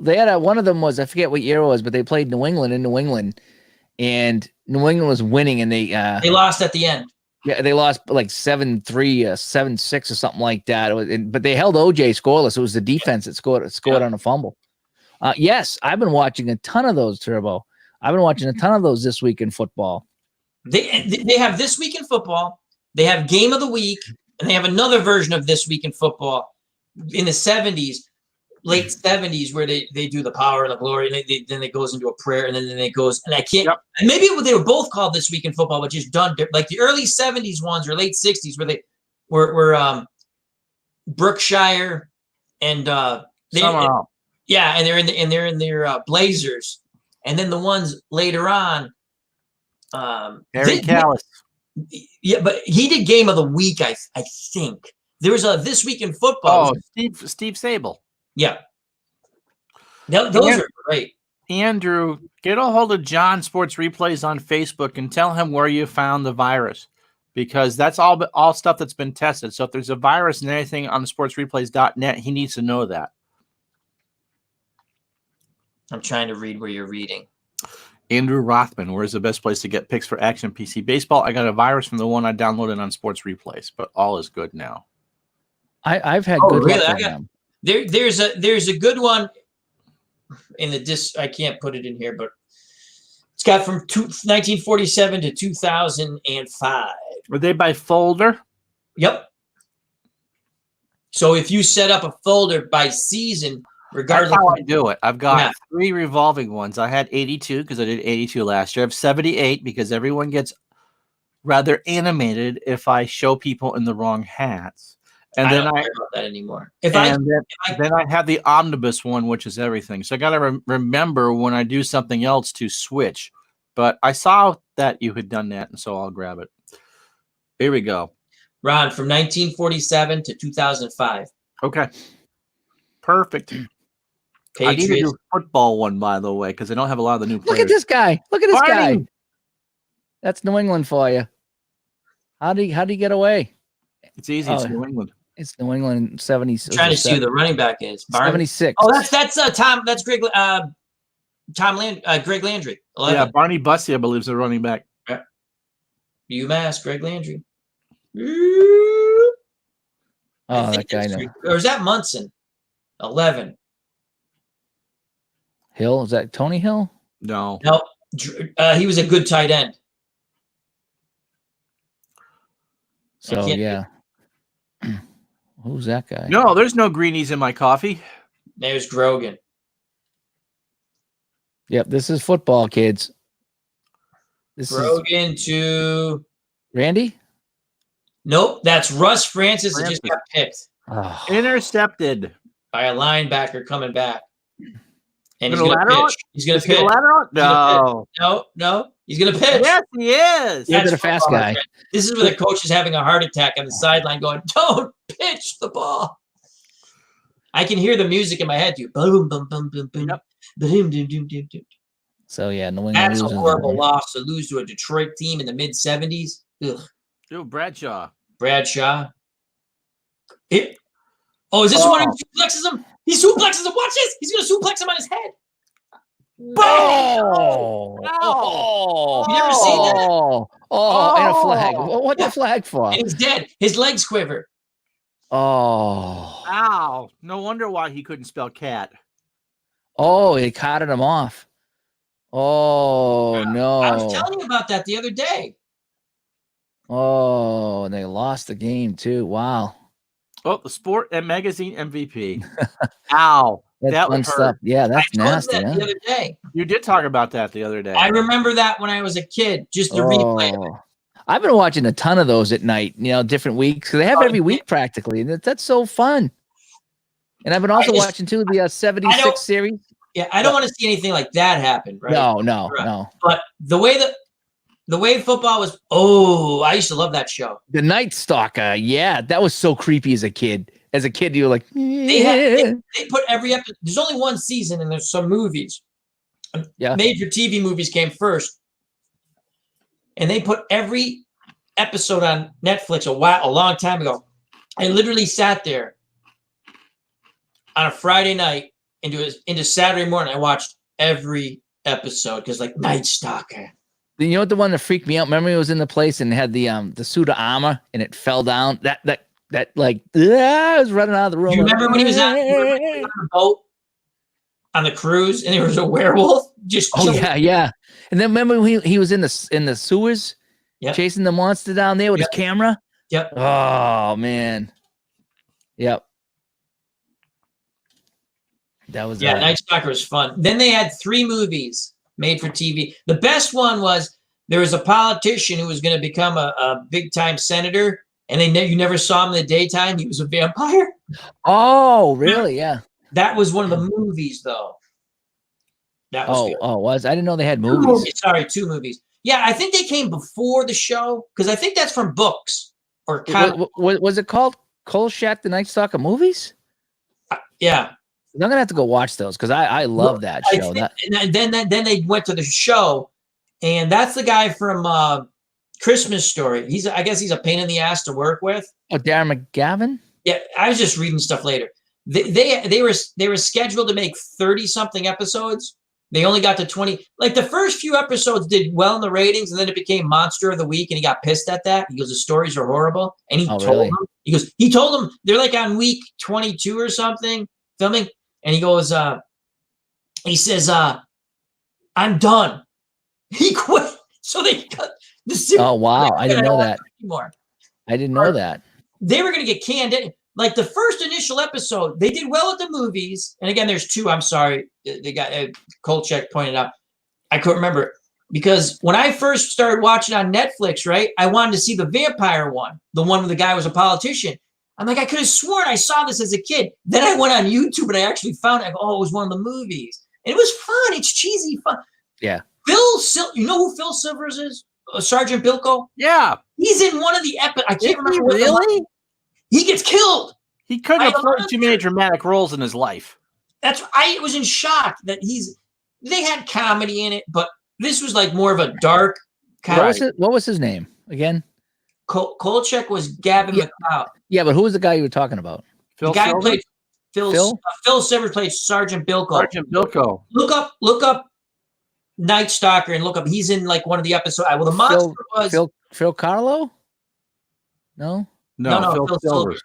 they had one of them was, I forget what year it was, but they played New England in New England, and New England was winning, and they lost at the end. Yeah, they lost like 7-3, 7-6, or something like that. But they held OJ scoreless. It was the defense that scored on a fumble. Yes, I've been watching a ton of those, Turbo. I've been watching a ton of those this week in football. They have This Week in Football. They have Game of the Week, and they have another version of This Week in Football in the 70s, late 70s, where they do the power and the glory, and then it goes into a prayer, and then it goes, and I can't. Yep. And maybe they were both called This Week in Football, but just done like the early 70s ones or late 60s, where they were Brookshire and Somehow. yeah, and they're in their Blazers, and then the ones later on, Harry Callis. Yeah, but he did game of the week. I think there was a This Week in Football. Oh, Steve Sable. Yeah, those are great. Andrew, get a hold of John Sports Replays on Facebook and tell him where you found the virus, because that's all stuff that's been tested. So if there's a virus and anything on the sportsreplays.net, he needs to know that. I'm trying to read where you're reading. Andrew Rothman, where's the best place to get picks for Action PC Baseball? I got a virus from the one I downloaded on Sports Replays, but all is good now. I've had good luck with them. There's a good one in the disc. I can't put it in here, but it's got from 1947 to 2005. Were they by folder? Yep. So if you set up a folder by season, regardless, that's how I do it. I've got 3 revolving ones. I had 82 because I did 82 last year. I have 78 because everyone gets rather animated if I show people in the wrong hats. And then I don't care about that anymore. Then I have the omnibus one, which is everything. So I got to remember when I do something else to switch. But I saw that you had done that, and so I'll grab it. Here we go. Ron, from 1947 to 2005. Okay. Perfect. Patriots. I need to do a football one, by the way, because I don't have a lot of the new players. Look at this guy. Look at this guy. That's New England for you. How'd he get away? It's easy. It's New England. It's New England 70s. Trying to see who the running back is. 76. Oh, that's Tom. That's Greg. Greg Landry. 11. Yeah, Barney Bussey, I believe, is the running back. UMass, Greg Landry. Oh, that guy. Or is that Munson? 11. Hill? Is that Tony Hill? No. No. He was a good tight end. So, yeah. Who's that guy? No, there's no greenies in my coffee. There's Grogan. Yep, this is football, kids. This Grogan to Randy? Nope, that's Russ Francis that just got picked. Oh. Intercepted by a linebacker coming back. And he's going to pitch. He's going to pitch. No. No. He's going to pitch. Yes, he is. He's a fast guy. This is where the coach is having a heart attack on the sideline going, don't pitch the ball. I can hear the music in my head. Boom, boom, boom, boom, boom. Yep. Boom, boom, boom, boom, boom. So, yeah, New England. That's a horrible loss to lose to a Detroit team in the mid-70s. Ugh. Dude, Bradshaw. Is this one who suplexes him? He suplexes him. Watch this. He's going to suplex him on his head. Oh! You never seen that? And a flag. What's the flag for? And he's dead. His legs quiver. Oh. Ow. No wonder why he couldn't spell cat. Oh, they carted him off. Oh, no. I was telling you about that the other day. Oh, and they lost the game, too. Wow. Oh, the Sport and Magazine MVP. Ow. That was stuff. Yeah, that's nasty. The other day. You did talk about that the other day. I remember that when I was a kid, just the replay of it. I've been watching a ton of those at night, different weeks. Because they have every week practically. And that's so fun. And I've been also watching, too, the 76 series. Yeah, I don't want to see anything like that happen, right? No. But the way football was, I used to love that show. The Night Stalker, yeah, that was so creepy as a kid. As a kid, you were like, they put every episode. There's only one season, and there's some movies. Yeah, major TV movies came first, and they put every episode on Netflix a long time ago. I literally sat there on a Friday night into Saturday morning. I watched every episode because Night Stalker. You know what the one that freaked me out? Remember, it was in the place and had the suit of armor and it fell down. That I was running out of the room. You remember when he was on the boat on the cruise and there was a werewolf just killing him? Yeah. And then remember when he was in the sewers, chasing the monster down there with his camera. Yep. Oh man. Yep. That was Night Stalker was fun. Then they had 3 movies made for TV. The best one was there was a politician who was going to become a big time senator, and you never saw him in the daytime. He was a vampire. Oh, really? Yeah. That was one of the movies, though. That was good. Was I didn't know they had movies. Sorry, 2 movies. Yeah, I think they came before the show because I think that's from books or comic. Was it called Kolchak the Night Stalker movies? Yeah. I'm gonna have to go watch those because I love that I show. think- and then they went to the show, and that's the guy from Christmas Story. I guess he's a pain in the ass to work with. Oh, Darren McGavin. Yeah, I was just reading stuff later. They were scheduled to make 30 something episodes. They only got to 20. Like the first few episodes did well in the ratings, and then it became Monster of the Week, and he got pissed at that. He goes, the stories are horrible. And he told them, he told them they're like on week 22 or something filming, and he goes, he says, I'm done. He quit. So they cut the series. Oh wow, I didn't know that. Anymore. I didn't know that. They were going to get canned in. Like the first initial episode, they did well at the movies. And again, there's two. I'm sorry. The guy, Kolchak pointed out. I couldn't remember. Because when I first started watching on Netflix, right, I wanted to see the vampire one. The one where the guy was a politician. I'm like, I could have sworn I saw this as a kid. Then I went on YouTube and I actually found it. Oh, it was one of the movies. And it was fun. It's cheesy fun. Yeah. You know who Phil Silvers is? Sergeant Bilko? Yeah. He's in one of the I can't remember what really. He gets killed. He couldn't have played too many dramatic roles in his life. I was in shock that they had comedy in it, but this was like more of a dark comedy. What was his name again? Kolchak was Gavin McLeod. Yeah, but who was the guy you were talking about? The guy who played Phil Silvers played Sergeant Bilko. Sergeant Bilko. Look up Night Stalker and look up. He's in like one of the episodes. Well, the monster was Phil Carlo. No, Phil Silvers.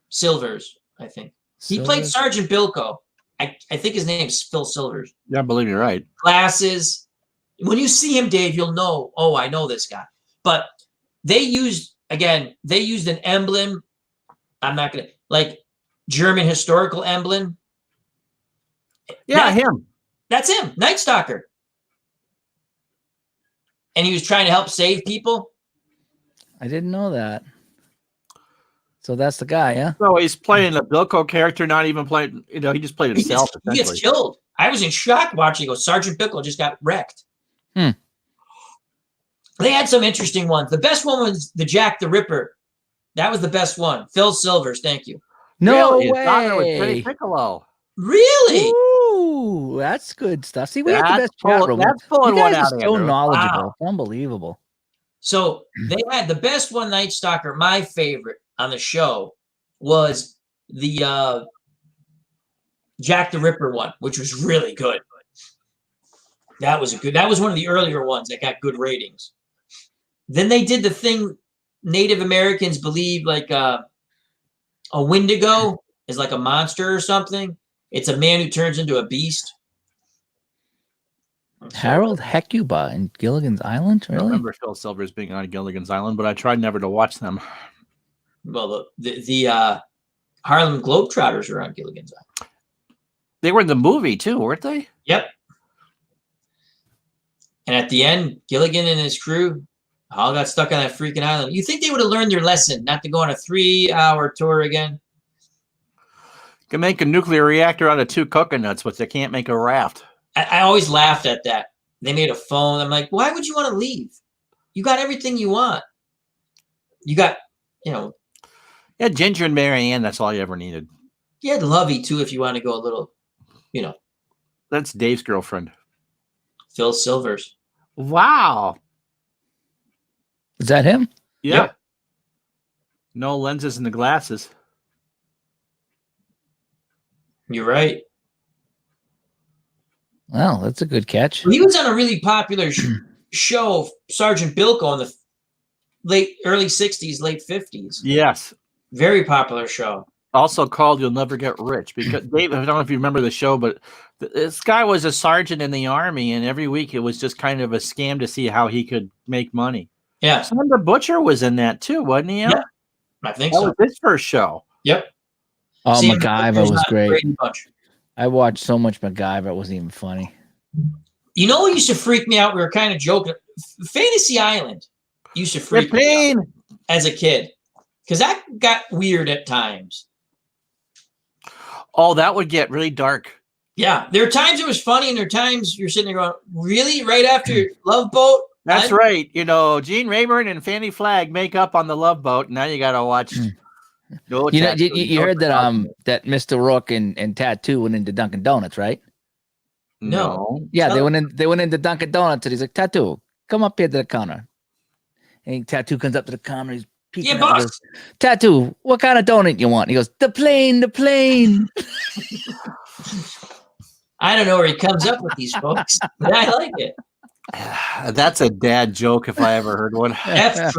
Silvers, I think. He played Sergeant Bilko. I think his name's Phil Silvers. Yeah, I believe you're right. Glasses. When you see him, Dave, you'll know, oh, I know this guy. But they used an emblem. I'm not going to, like, German historical emblem. Yeah, him. That's him, Night Stalker. And he was trying to help save people. I didn't know that. So that's the guy, yeah? So he's playing a Bilko character, not even playing, he just played himself. He gets killed. I was in shock watching. He goes, Sergeant Bilko just got wrecked. They had some interesting ones. The best one was the Jack the Ripper. That was the best one. Phil Silvers, thank you. No way. His daughter was Penny Piccolo. Really? Ooh, that's good stuff. See, we have the best chat room. That's pulling one out. So knowledgeable. Wow. It's unbelievable. So they had the best one, Night Stalker. My favorite on the show was the Jack the Ripper one, which was really good. That was one of the earlier ones that got good ratings. Then they did the thing Native Americans believe, like a Wendigo is like a monster or something. It's a man who turns into a beast. Harold Hecuba in Gilligan's Island? Really? I remember Phil Silvers being on Gilligan's Island, but I tried never to watch them. Well, the Harlem Globetrotters were on Gilligan's Island. They were in the movie too, weren't they? Yep. And at the end, Gilligan and his crew all got stuck on that freaking island. You think they would have learned their lesson, not to go on a 3-hour tour again? Can make a nuclear reactor out of 2 coconuts, but they can't make a raft. I always laughed at that. They made a phone. I'm like, why would you want to leave? You got everything you want. You got, Yeah, Ginger and Mary Ann, that's all you ever needed. You had Lovey, too, if you want to go a little, That's Dave's girlfriend. Phil Silvers. Wow. Is that him? Yeah. Yep. No lenses in the glasses. You're right. Well, that's a good catch. He was on a really popular show, Sergeant Bilko, in the early 60s, late 50s. Yes. Very popular show. Also called You'll Never Get Rich. Because Dave, I don't know if you remember the show, but this guy was a sergeant in the Army, and every week it was just kind of a scam to see how he could make money. Yeah. Son the Butcher was in that too, wasn't he? Yeah. I think that so. was his first show. Yep. Oh, Sam MacGyver was great. Brady Bunch. I watched so much MacGyver, it wasn't even funny. You know what used to freak me out? We were kind of joking. Fantasy Island used to freak me out as a kid because that got weird at times. Oh, that would get really dark. Yeah. There are times it was funny, and there are times you're sitting there going, really? Right after Love Boat? That's right. You know, Gene Rayburn and Fanny Flagg make up on the Love Boat. Now you got to watch. No You know, Tattoo, you no heard that Tattoo. that Mr. Rourke and Tattoo went into Dunkin' Donuts, right? No. Yeah, Tell- they went into Dunkin' Donuts and he's like, Tattoo, come up here to the counter. And Tattoo comes up to the counter, he's peeking Yeah, out, he boss. goes, Tattoo, what kind of donut you want? He goes, the plane. I don't know where he comes up with these folks, but I like it. That's a dad joke if I ever heard one. F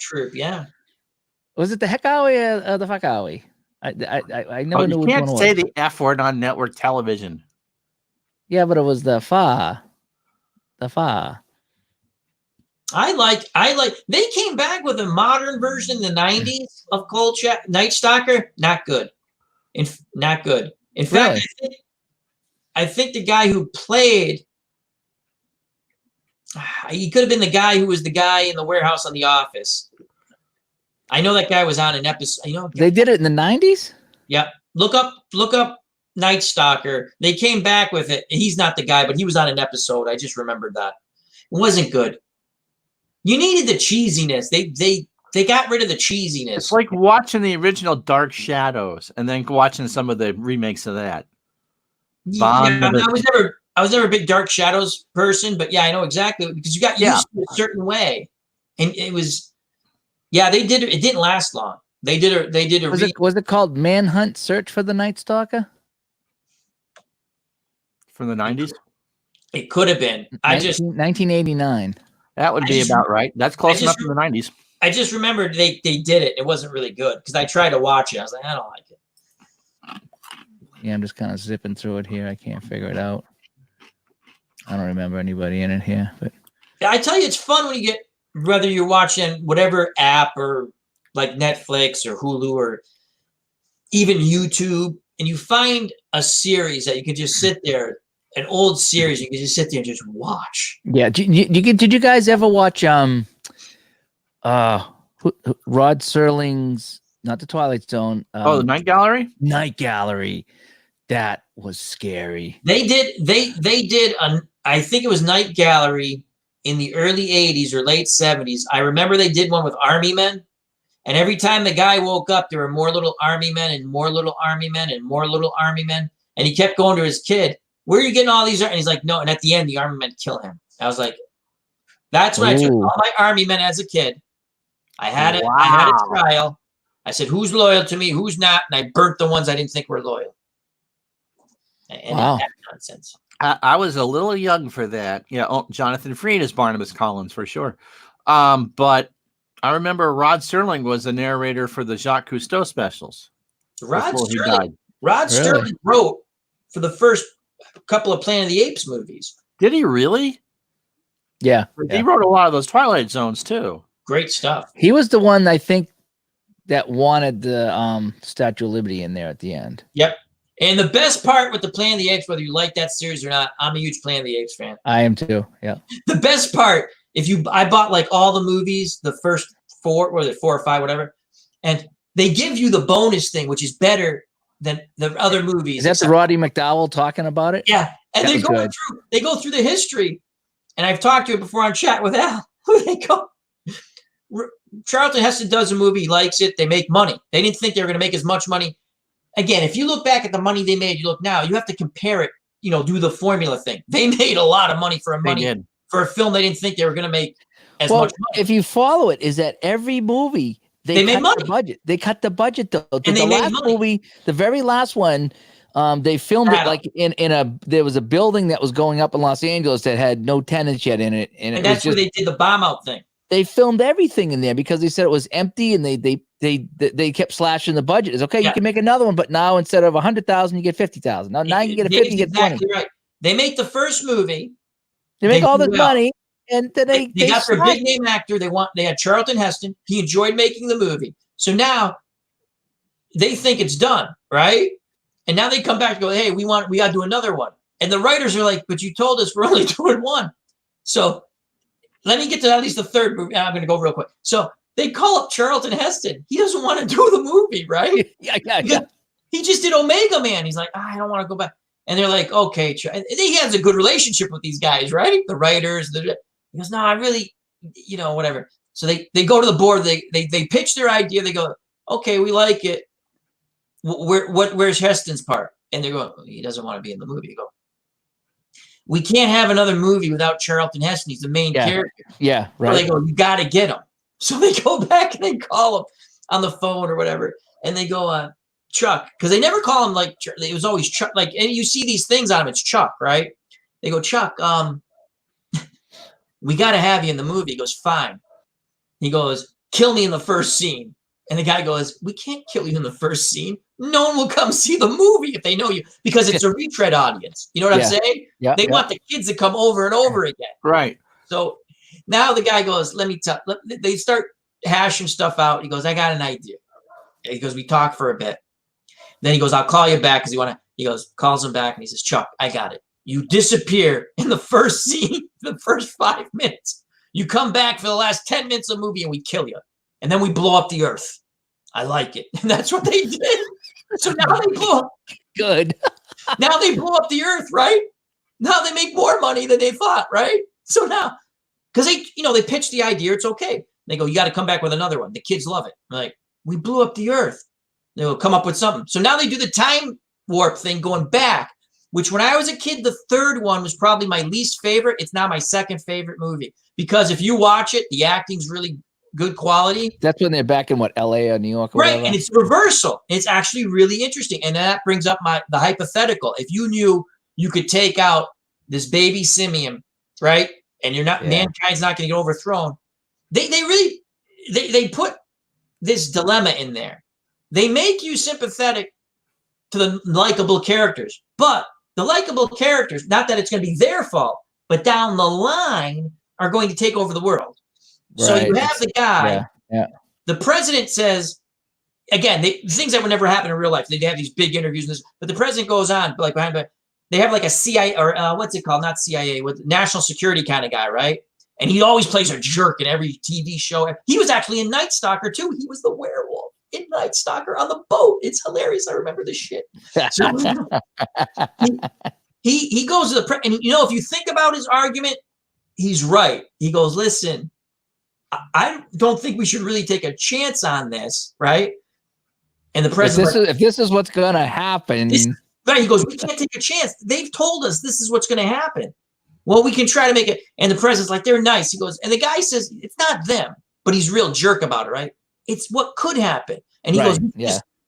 troop, yeah. Was it the Heckowie or the Fuckowie? I never Oh, knew you which can't one it say was. the F word on network television. Yeah, but it was the Fa. The Fa. I like. They came back with a modern version in the '90s of Night Stalker. Not good. Not good. In fact, I think the guy who played, he could have been the guy who was the guy in the warehouse on The Office. I know that guy was on an episode. You know, They did it in the 90s? yeah. Look up Night Stalker. They came back with it. He's not the guy, but he was on an episode. I just remembered that. It wasn't good. You needed the cheesiness. They got rid of the cheesiness. It's like watching the original Dark Shadows and then watching some of the remakes of that. Yeah, I was never a big Dark Shadows person, but yeah, I know exactly because you got used to it a certain way, and it was, yeah, they did it. It didn't last long. They did a. Was it called Manhunt Search for the Night Stalker? From the 90s? It could have been. 1989. That would be about right. That's close enough in the 90s. I just remembered they did it. It wasn't really good because I tried to watch it. I was like, I don't like it. Yeah, I'm just kind of zipping through it here. I can't figure it out. I don't remember anybody in it here, but I tell you, it's fun when you get, whether you're watching whatever app or like Netflix or Hulu or even YouTube, and you find a series that you can just sit there, an old series you can just sit there and just watch. yeah. Did you guys ever watch Rod Serling's, not the Twilight Zone? The Night Gallery? Night Gallery. That was scary. They did I think it was Night Gallery in the early 80s or late 70s. I remember they did one with army men. And every time the guy woke up, there were more little army men and more little army men and more little army men. And he kept going to his kid, where are you getting all these? And he's like, no. And at the end, the army men kill him. I was like, that's when I took all my army men as a kid. I had a trial. I said, who's loyal to me? Who's not? And I burnt the ones I didn't think were loyal. And Wow. that nonsense. I was a little young for that. Yeah, Jonathan Freed is Barnabas Collins for sure. But I remember Rod Serling was the narrator for the Jacques Cousteau specials. Rod he died. Serling wrote for the first couple of Planet of the Apes movies. Did he really? Yeah. He wrote a lot of those Twilight Zones too. Great stuff. He was the one, I think, that wanted the Statue of Liberty in there at the end. Yep. And the best part with the Planet of the Apes, whether you like that series or not, I'm a huge Planet of the Apes fan. I am too. Yeah. The best part, I bought like all the movies, the first 4 or 5, whatever, and they give you the bonus thing, which is better than the other movies. Is that the Roddy McDowell talking about it? Yeah, and they go through the history, and I've talked to it before on chat with Al. They go. Charlton Heston does a movie, he likes it, they make money. They didn't think they were going to make as much money. Again, if you look back at the money they made, you look now, you have to compare it, do the formula thing. They made a lot of money for a film they didn't think they were going to make as much money. If you follow it, is that every movie they made cut money. the budget. They cut the budget though. And the they made last money. movie, the very last one, they filmed it like there was a building that was going up in Los Angeles that had no tenants yet in it, and that's where they did the bomb out thing. They filmed everything in there because they said it was empty, and they kept slashing the budget. It's okay, you can make another one, but now instead of 100,000, you get 50,000. Now you can get a 50, you get 20. Exactly right. They make the first movie. They make all this money, and then they got their big name actor. They had Charlton Heston. He enjoyed making the movie, so now they think it's done, right? And now they come back and go, "Hey, we got to do another one." And the writers are like, "But you told us we're only doing one." So let me get to at least the third movie. I'm going to go real quick. So they call up Charlton Heston. He doesn't want to do the movie, right? Yeah. He just did Omega Man. He's like, I don't want to go back. And they're like, okay. And he has a good relationship with these guys, right? The writers. He goes, no, I really, whatever. So they go to the board. They pitch their idea. They go, okay, we like it. Where's Heston's part? And they're going, he doesn't want to be in the movie. You go, we can't have another movie without Charlton Heston. He's the main character. Yeah, right. So they go, you got to get him. So they go back and they call him on the phone or whatever. And they go, Chuck, because they never call him like, it was always Chuck. Like, and you see these things on him, it's Chuck, right? They go, Chuck, we got to have you in the movie. He goes, fine. He goes, kill me in the first scene. And the guy goes, we can't kill you in the first scene. No one will come see the movie if they know you, because it's a retread audience. You know what I'm saying? Yeah, they want the kids to come over and over again. Right. So now the guy goes, let me tell. They start hashing stuff out. He goes, I got an idea. He goes, we talk for a bit. Then he goes, I'll call you back because he goes, calls him back and he says, Chuck, I got it. You disappear in the first scene, the first 5 minutes. You come back for the last 10 minutes of the movie and we kill you. And then we blow up the earth. I like it. And that's what they did. So now they blow up. Good. Now they blow up the earth, right? Now they make more money than they thought, right? So now, because they pitch the idea, it's okay. They go, you got to come back with another one. The kids love it. They're like, we blew up the earth. They'll come up with something. So now they do the time warp thing going back, which when I was a kid, the third one was probably my least favorite. It's now my second favorite movie because if you watch it, the acting's really good quality. That's when they're back in LA or New York or right, whatever. and it's reversal. It's actually really interesting, and that brings up the hypothetical. If you knew you could take out this baby simian, right, and mankind's not going to get overthrown, they put this dilemma in there. They make you sympathetic to the likable characters, but the likable characters, not that it's going to be their fault, but down the line are going to take over the world. Right. So you have the guy, the president says, again, things that would never happen in real life. They have these big interviews, but the president goes on, like they have like a CIA or what's it called? Not CIA, with national security kind of guy, right? And he always plays a jerk in every TV show. He was actually in Night Stalker too. He was the werewolf in Night Stalker on the boat. It's hilarious. I remember this shit. So, he goes to the and if you think about his argument, he's right. He goes, listen, I don't think we should really take a chance on this, right? And the president, if this is what's going to happen, right? He goes, we can't take a chance. They've told us this is what's going to happen. Well, we can try to make it. And the president's like, they're nice. He goes, and the guy says, it's not them, but he's real jerk about it, right? It's what could happen. And he goes,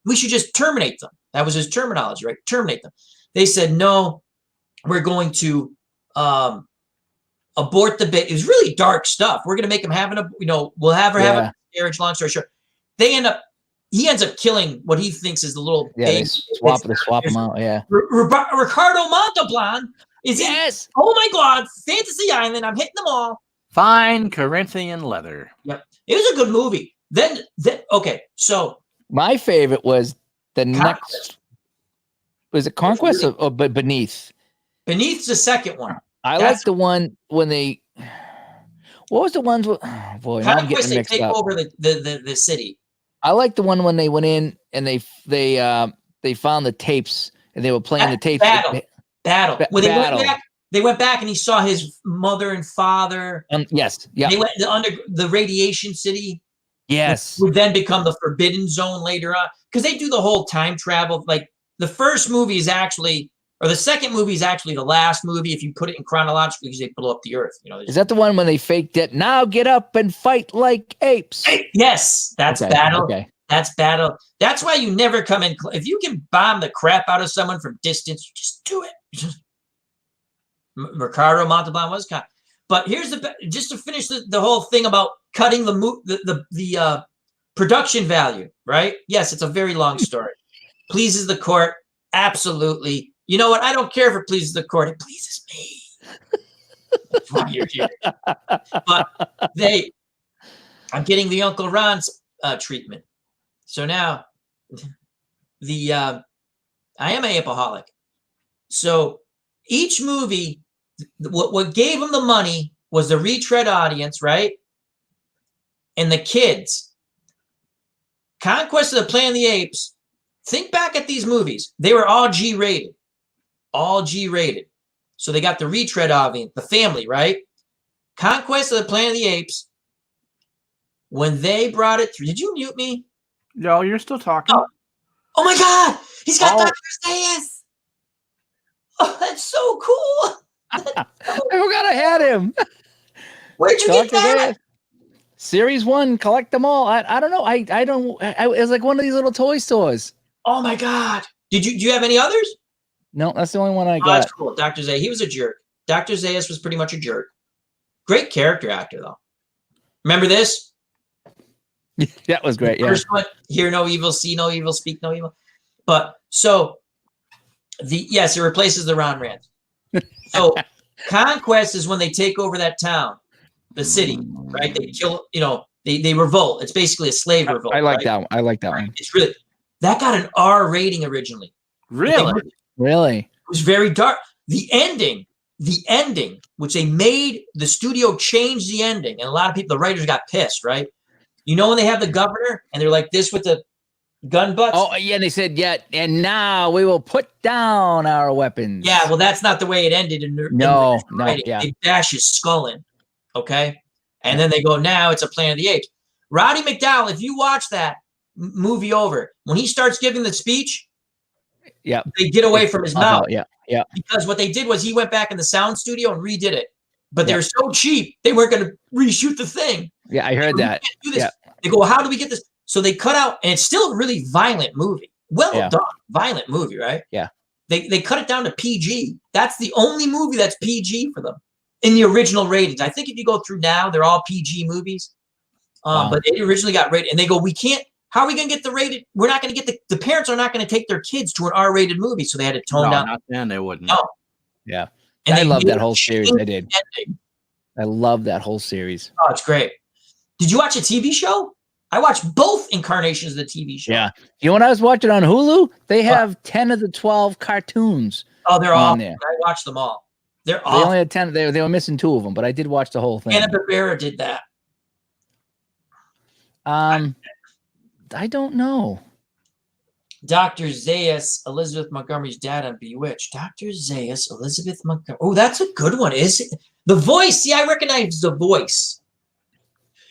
we should just terminate them. That was his terminology, right? Terminate them. They said, no, we're going to abort the bit. It was really dark stuff. We're going to make him have we'll have her have a marriage. Long story short, he ends up killing what he thinks is the little baby. They swap him out. Yeah. Ricardo Montalban is oh my God, Fantasy Island. I'm hitting them all. Fine Corinthian leather. Yep. It was a good movie. Then okay. So my favorite was the next. Was it Conquest or Beneath? Beneath's the second one. I like the one when they. What was the ones? Oh boy, now I'm getting mixed take up. Over the city. I like the one when they went in and they found the tapes and they were playing the tapes. Battle. When they went back and he saw his mother and father. Yes. Yeah. They went under the radiation city. Yes. Would then become the Forbidden Zone later on because they do the whole time travel. Like the first movie is actually. Or the second movie is actually the last movie if you put it in chronological because they blow up the earth. Is that the one when they faked it? Now get up and fight like apes. Yes, that's Battle. Okay. That's Battle. That's why you never come in. If you can bomb the crap out of someone from distance, just do it. Ricardo Montalban was kind. But here's just to finish the whole thing about cutting the production value, right? Yes, it's a very long story. Pleases the court. Absolutely. You know what? I don't care if it pleases the court. It pleases me. That's why you're here. But I'm getting the Uncle Ron's treatment. So now I am an apeholic. So each movie, what gave him the money was the retread audience, right? And the kids. Conquest of the Planet of the Apes. Think back at these movies. They were all G-rated. All G-rated. So they got the retread audience, the family, right? Conquest of the Planet of the Apes, when they brought it through, did you mute me? No, you're still talking. Oh my God, he's got Oh. Dr. Zaius. Oh, that's so cool. I forgot I had him. Where'd you get Dr. that? Zaius. Series 1, collect them all. I don't know. I don't. It was like one of these little toy stores. Oh my God. Do you have any others? No, that's the only one I Oh, got. that's cool. Dr. Zaius, he was a jerk. Dr. Zaius was pretty much a jerk. Great character actor, though. Remember this? That was great. Yeah. First one, hear no evil, see no evil, speak no evil. But so yes, it replaces the Ron Rand. So Conquest is when they take over that town, the city, right? They kill, they revolt. It's basically a slave revolt. I like right? that one. I like that one. It's really that got an R rating originally. Really? Really? It was very dark. The ending, which they made the studio change the ending, and a lot of people, the writers got pissed, right? You know when they have the governor and they're like this with the gun butts? Oh, yeah. And they said, yeah, and now we will put down our weapons. Yeah, well, that's not the way it ended. No, yeah. They bash his skull in, okay? And then they go, now it's a Planet of the Apes. Roddy McDowell, if you watch that movie over, when he starts giving the speech, Yeah. they get away from his mouth. Yeah. Yeah. Because what they did was he went back in the sound studio and redid it. But they were so cheap, they weren't going to reshoot the thing. Yeah, I heard that. Do this. Yeah. They go, well, how do we get this? So they cut out, and it's still a really violent movie. Well Yeah. done. Violent movie, right? Yeah. They cut it down to PG. That's the only movie that's PG for them in the original ratings. I think if you go through now, they're all PG movies. Wow. But they originally got rated, and they go, we can't. How are we going to get the rated? We're not going to get the parents are not going to take their kids to an R-rated movie, so they had to tone No, down. not then. They wouldn't. No. Yeah. And I they love made that whole a series. change I did. ending. I love that whole series. Oh, it's great. Did you watch a TV show? I watched both incarnations of the TV show. Yeah. You know, when I was watching on Hulu, they have 10 of the 12 cartoons. Oh, they're on awful. there. I watched them all. They're They awful. only had 10. They were missing 2 of them, but I did watch the whole thing. Hanna-Barbera did that. I don't know. Dr. Zaius, Elizabeth Montgomery's dad on Bewitched. Dr. Zaius, Elizabeth Montgomery. Oh, that's a good one, is it? The voice. See, I recognize the voice.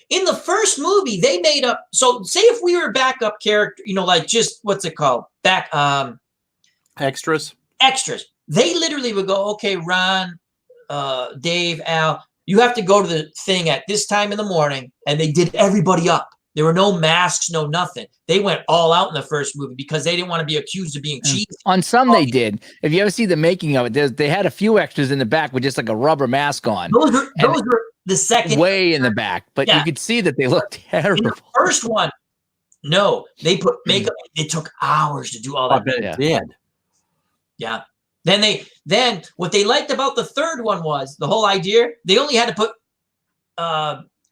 In the first movie, they made up. So, say if we were a backup character, like just what's it called? Extras. Extras. They literally would go, okay, Ron, Dave, Al, you have to go to the thing at this time in the morning, and they did everybody up. There were no masks, no nothing. They went all out in the first movie because they didn't want to be accused of being cheesy. On some they did. If you ever see the making of it, they had a few extras in the back with just like a rubber mask on. Those were the second. Way in the back, but you could see that they looked In terrible. the first one, no, they put makeup. It took hours to do all I that. bet it did. Yeah. Then what they liked about the third one was the whole idea. They only had to put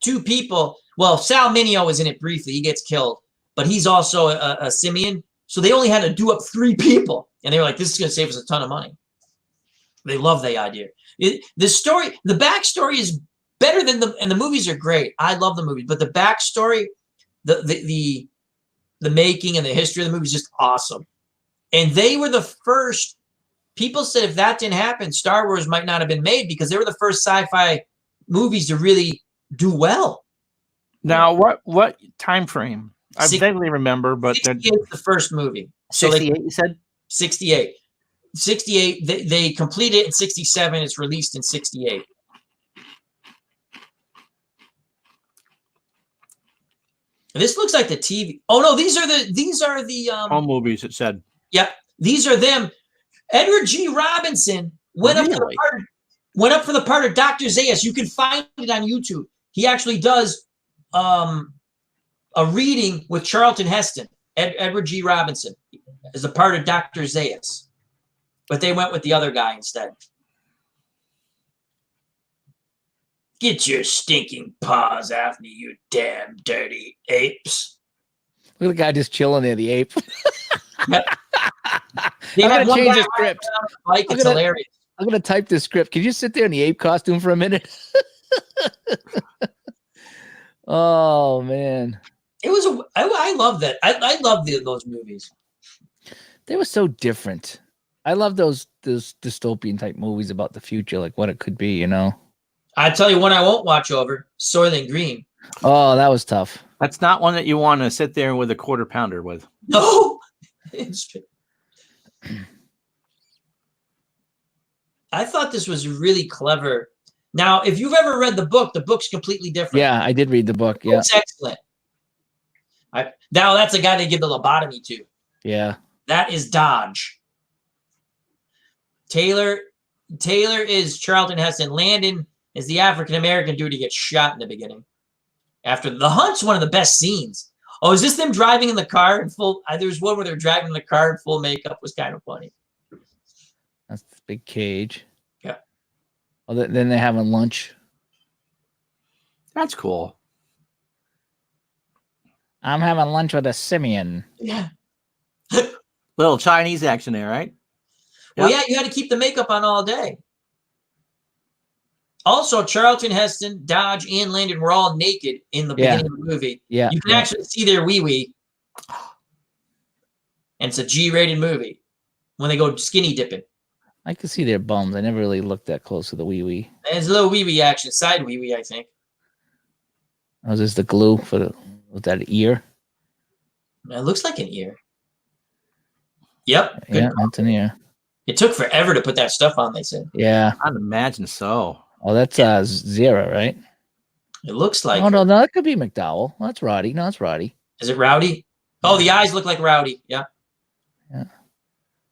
2 people. Well, Sal Mineo was in it briefly. He gets killed, but he's also a simian. So they only had to do up 3 people. And they were like, this is going to save us a ton of money. They love the idea. The backstory is better than and the movies are great. I love the movies, but the backstory, the making and the history of the movie is just awesome. And they were the first. People said if that didn't happen, Star Wars might not have been made because they were the first sci-fi movies to really do well. Now, what time frame? I vaguely remember, but 68 is the first movie. So 68, you said? 68. 68, they completed it in 67. It's released in 68. This looks like the TV. Oh no, these are the home movies, it said. Yep. These are them. Edward G. Robinson went up for the part of Dr. Zaius. You can find it on YouTube. He actually does a reading with Charlton Heston, Edward G. Robinson, as a part of Dr. Zaius. But they went with the other guy instead. Get your stinking paws off me, you damn dirty apes. Look at the guy just chilling there, the ape. They I'm have gonna one change guy the script. Like it's hilarious. I'm gonna type this script. Can you sit there in the ape costume for a minute? Oh man, It was I love that. I love those movies. they were so different. I love those dystopian type movies about the future, like what it could be. I tell you one I won't watch over: Soylent Green. Oh, that was tough. That's not one that you want to sit there with a quarter pounder with. No. I thought this was really clever. Now, if you've ever read the book's completely different. Yeah, I did read the book. Yeah, It's excellent. Now that's a guy they give the lobotomy to. yeah. That is Dodge. Taylor is Charlton Heston. Landon is the African American dude who gets shot in the beginning. After the hunt's one of the best scenes. Oh, is this them driving in the car in full? There's one where they're driving in the car in full makeup. Was kind of funny. That's the big cage. Yeah. Oh, then they're having lunch. That's cool. I'm having lunch with a simian. Yeah. Little Chinese action there, right? Well, Yep. yeah, you had to keep the makeup on all day. Also, Charlton Heston, Dodge, and Landon were all naked in the beginning of the movie. Yeah, You can yeah. actually see their wee-wee. And it's a G-rated movie when they go skinny dipping. I could see their bums. I never really looked that close to the wee wee. There's a little wee-wee action, side wee-wee, I think. Was this the glue with that ear? It looks like an ear. Yep. Good Yeah, call. that's an ear. It took forever to put that stuff on, they said. Yeah. I'd imagine so. Oh, that's Zera, right? It looks like. Oh no, that could be McDowell. Oh, that's Roddy. No, it's Roddy. Is it Rowdy? Oh, the eyes look like Rowdy. Yeah. Yeah.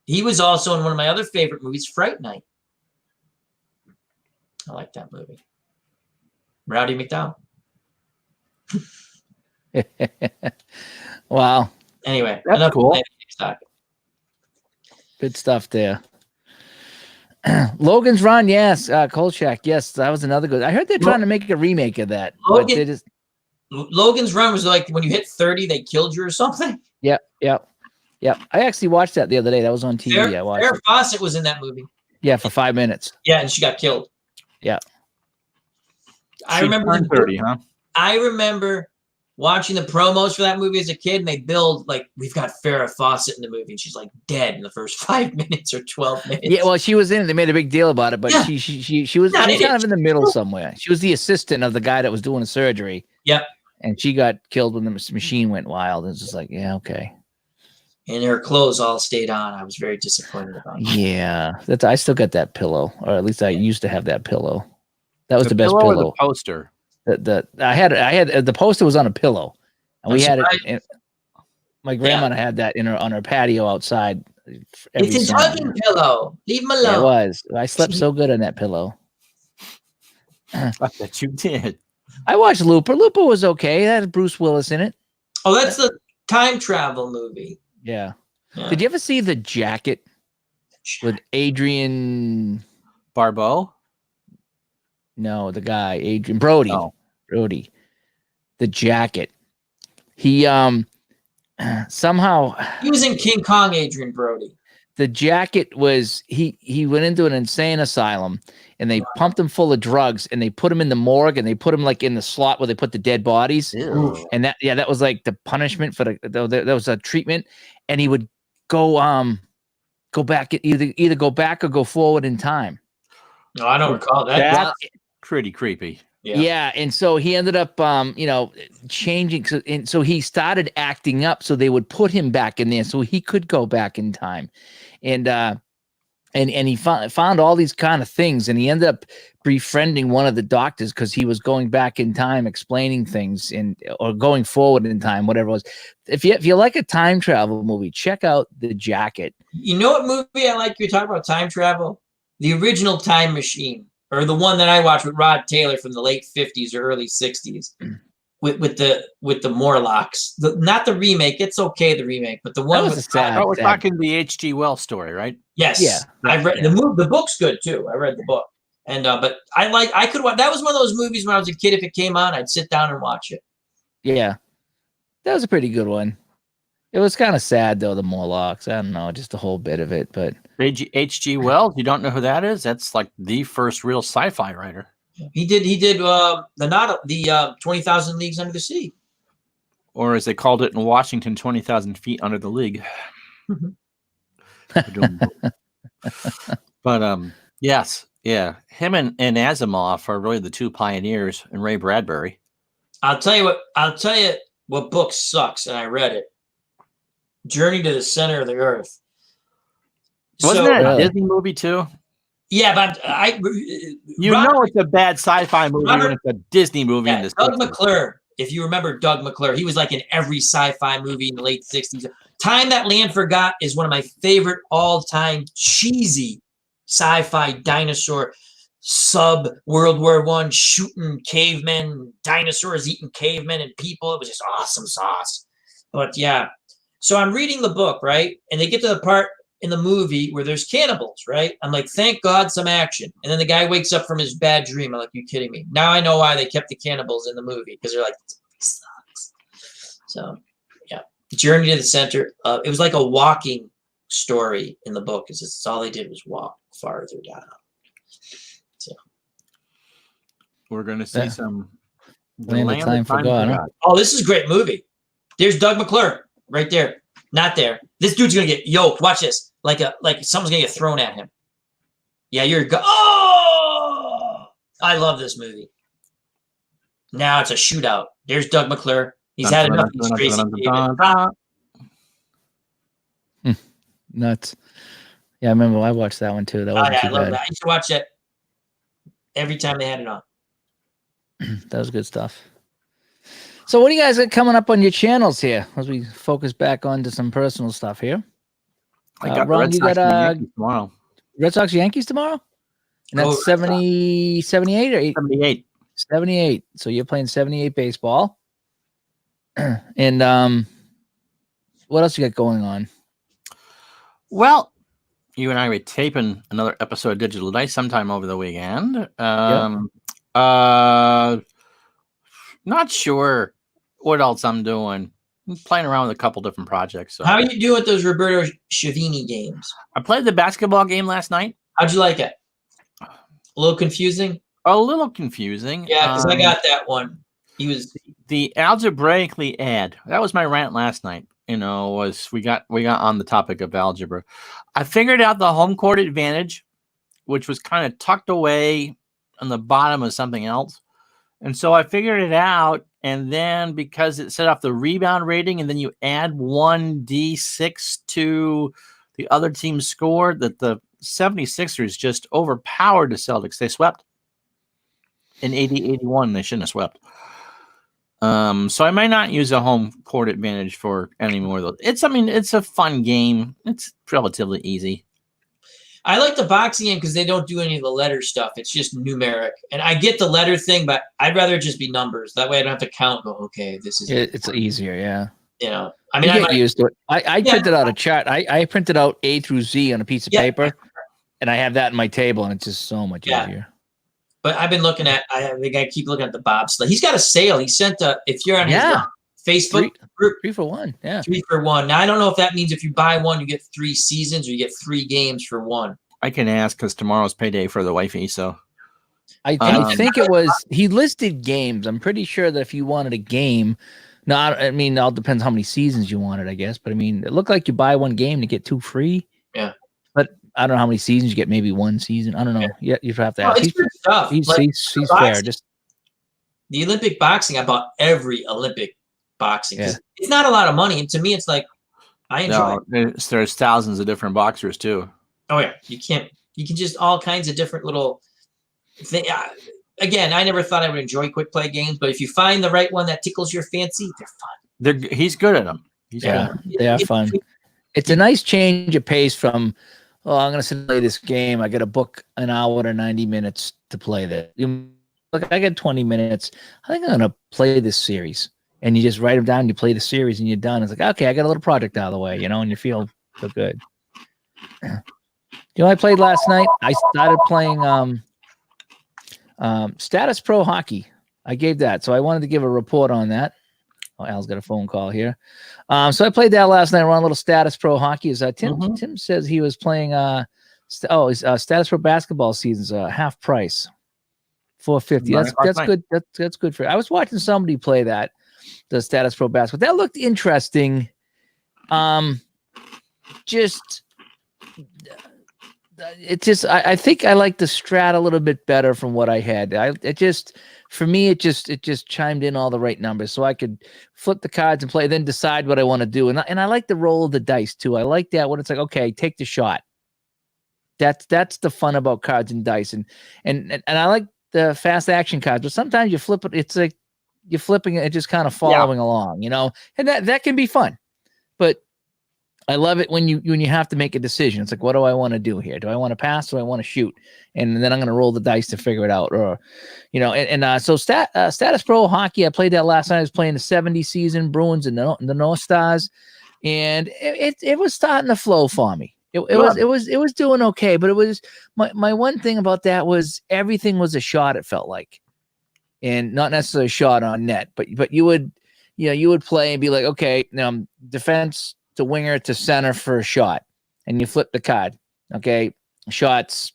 He was also in one of my other favorite movies, Fright Night. I like that movie. Rowdy McDowell. Wow, Anyway, That's enough cool. of TikTok. good stuff there. Logan's Run, yes. Kolchak, yes, that was another good. I heard they're trying to make a remake of that. But Logan- they just, Logan's Run was like when you hit 30, they killed you or something. yep. I actually watched that the other day. That was on TV. I watched Farrah it. Fawcett was in that movie. Yeah, for 5 minutes. Yeah, and she got killed. Yeah. I She remember turned 30, huh? I remember watching the promos for that movie as a kid, and they build like we've got Farrah Fawcett in the movie, and she's like dead in the first 5 minutes or 12 minutes. Yeah, well, she was in it. They made a big deal about it, but Yeah. she was Not kind in it. of in the middle somewhere. She was the assistant of the guy that was doing the surgery. Yep. And she got killed when the machine went wild. It's just like, yeah, okay. And her clothes all stayed on. I was very disappointed about it. Yeah, I still got that pillow, or at least I used to have that pillow. That was the best or pillow. the poster. I had the poster was on a pillow, and I'm we had surprised. it. My grandma had that on her patio outside. It's a summer. jogging pillow. Leave him Yeah, it alone. was. I slept so good on that pillow. I bet you did. I watched Looper. Looper was okay. That had Bruce Willis in it. Oh, that's the time travel movie. Yeah. Yeah. Did you ever see The Jacket with Adrian? Barbeau? No, the guy Adrian Brody. Oh. Brody. The Jacket. He somehow He was in King Kong, Adrian Brody. the Jacket was he went into an insane asylum and they pumped him full of drugs and they put him in the morgue and they put him like in the slot where they put the dead bodies. Ew. And that was like the punishment for that was a treatment, and he would go back, either go back or go forward in time. No, I don't recall that. That's pretty creepy. Yeah. And so he ended up changing, so he started acting up, so they would put him back in there so he could go back in time. And he found all these kind of things, and he ended up befriending one of the doctors because he was going back in time, explaining things, or going forward in time, whatever it was. If you like a time travel movie, check out The Jacket. You know what movie I like? You're talking about time travel? The original Time Machine, or the one that I watched with Rod Taylor from the late 50s or early 60s, with the Morlocks. Not the remake. It's okay, the remake, but the one was with a sad- Oh, we're sad- talking the H.G. Wells story, right? Yes. Yeah. I read the book's good too. I read the book. And but I could watch. That was one of those movies when I was a kid. If it came on, I'd sit down and watch it. Yeah, that was a pretty good one. It was kind of sad though, the Morlocks. I don't know, just a whole bit of it, but H.G. Wells, you don't know who that is? That's like the first real sci-fi writer. He did the 20,000 Leagues Under the Sea. Or as they called it in Washington, 20,000 feet under the league. We're doing both. But yes, Yeah, him and Asimov are really the two pioneers, and Ray Bradbury. I'll tell you what book sucks, and I read it. Journey to the Center of the Earth. Wasn't that a Really? Disney movie too? Yeah, but It's a bad sci-fi movie when it's a Disney movie in yeah, the Doug 60s. McClure. If you remember Doug McClure, he was like in every sci-fi movie in the late 60s. Time That Land Forgot is one of my favorite all-time cheesy sci-fi dinosaur sub World War I shooting cavemen, dinosaurs eating cavemen and people. It was just awesome sauce. But yeah, so I'm reading the book, right? And they get to the part in the movie where there's cannibals, right? I'm like, thank God, some action. And then the guy wakes up from his bad dream. I'm like, you kidding me? Now I know why they kept the cannibals in the movie, because they're like, this sucks. So yeah, Journey to the Center. It was like a walking story in the book. It's all they did was walk farther down. So We're going to see some Land of Time Forgot, huh? oh, this is a great movie. There's Doug McClure right there. Not there. This dude's gonna get yoked. Watch this. Like someone's gonna get thrown at him. Yeah, oh! I love this movie. Now it's a shootout. There's Doug McClure. He's had enough of these crazy Nuts. Yeah, I remember I watched that one too. That wasn't I too love bad. that. I used to watch that every time they had it on. That was good stuff. So what do you guys got coming up on your channels here as we focus back onto some personal stuff here? I got Ron, Red you Sox got and Yankees tomorrow. Red Sox Yankees tomorrow? And Go that's Red 70, 78 or 8? 78. 78. So you're playing 78 baseball. And what else you got going on? Well, you and I were taping another episode of Digital Dice sometime over the weekend. Not sure what else I'm doing. I'm playing around with a couple different projects. So. How are you doing with those Roberto Chavini games? I played the basketball game last night. How'd you like it? A little confusing? A little confusing. Yeah, because I got that one. He was the algebraically add. That was my rant last night. Was we got on the topic of algebra. I figured out the home court advantage, which was kind of tucked away on the bottom of something else. And so I figured it out. And then because it set off the rebound rating, and then you add 1d6 to the other team's score, that the 76ers just overpowered the Celtics. They swept in 80-81. They shouldn't have swept. So I might not use a home court advantage for any more of those. It's a fun game. It's relatively easy. I like the boxing game because they don't do any of the letter stuff. It's just numeric. And I get the letter thing, but I'd rather it just be numbers. That way I don't have to count. Go, okay, this is It's easier, yeah. I mean, I get used to it. I printed out a chart. I printed out A through Z on a piece of paper, and I have that in my table, and it's just so much easier. But I've been looking at. I think I keep looking at the bobsled. He's got a sale. He sent if you're on his Facebook group, 3 for 1. Yeah, 3 for 1. Now I don't know if that means if you buy one, you get 3 seasons, or you get 3 games for 1. I can ask because tomorrow's payday for the wifey. So I think it was he listed games. I'm pretty sure that if you wanted a game, it all depends how many seasons you wanted, I guess. But it looked like you buy 1 game to get 2 free. Yeah, but I don't know how many seasons you get. Maybe 1 season. I don't know. Yeah, you have to ask. It's good stuff. He's fair. Just the Olympic boxing. I bought every Olympic boxing. It's not a lot of money, and to me, it's like I enjoy. There's thousands of different boxers too. Oh yeah, you can just all kinds of different little things. Again, I never thought I would enjoy quick play games, but if you find the right one that tickles your fancy, they're fun. He's good at them. They are fun. It's a nice change of pace from, I'm going to sit and play this game. I got to book an hour to 90 minutes to play that. Look, I got 20 minutes. I think I'm going to play this series. And you just write them down, you play the series, and you're done. It's like, okay, I got a little project out of the way, and you feel good. I played last night? I started playing Status Pro Hockey. I gave that. So I wanted to give a report on that. Oh, Al's got a phone call here. So I played that last night. We're on a little Status Pro Hockey. Tim says he was playing Status Pro basketball season's half price. $4.50. That's good. That's good for. I was watching somebody play the Status Pro basketball. That looked interesting. Just it just I think I like the strat a little bit better from what I had. For me it just chimed in all the right numbers, so I could flip the cards and play, then decide what I want to do. And I like the roll of the dice too. I like that when it's like, okay, take the shot. That's the fun about cards and dice, and I like the fast action cards. But sometimes you flip it, it's like you're flipping it, just kind of following along, you know, and that can be fun. But I love it when you have to make a decision. It's like, what do I want to do here? Do I want to pass? Do I want to shoot? And then I'm going to roll the dice to figure it out. Or, you know, so Status Pro Hockey, I played that last night. I was playing the 70 season Bruins and the North Stars, and it was starting to flow for me. It was doing okay, but it was my one thing about that was everything was a shot. It felt like, and not necessarily a shot on net, but you would play and be like, okay, now defense to winger to center for a shot, and you flip the card. Okay, shots,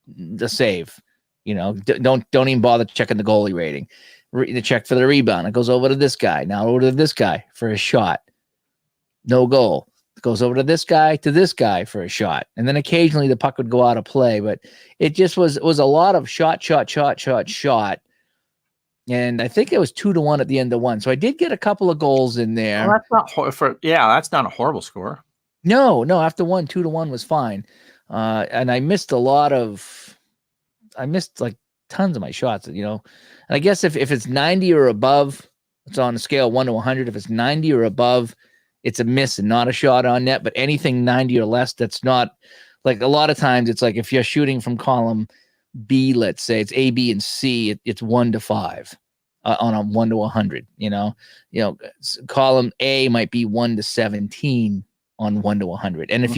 the save. You know, don't even bother checking the goalie rating. The check for the rebound. It goes over to this guy. Now over to this guy for a shot. No goal. It goes over to this guy for a shot, and then occasionally the puck would go out of play. But it just was a lot of shot. And I think it was 2-1 at the end of one. So I did get a couple of goals in there. Well, that's not a horrible score. No, after one, 2-1 was fine. And I missed like tons of my shots, you know. And I guess if it's 90 or above, it's on a scale of 1 to 100. If it's 90 or above, it's a miss and not a shot on net. But anything 90 or less, that's not, like, a lot of times it's like if you're shooting from column B, let's say it's A, B, and C, it's 1 to 5 on a 1 to 100. You know, column A might be 1 to 17 on 1 to 100. And if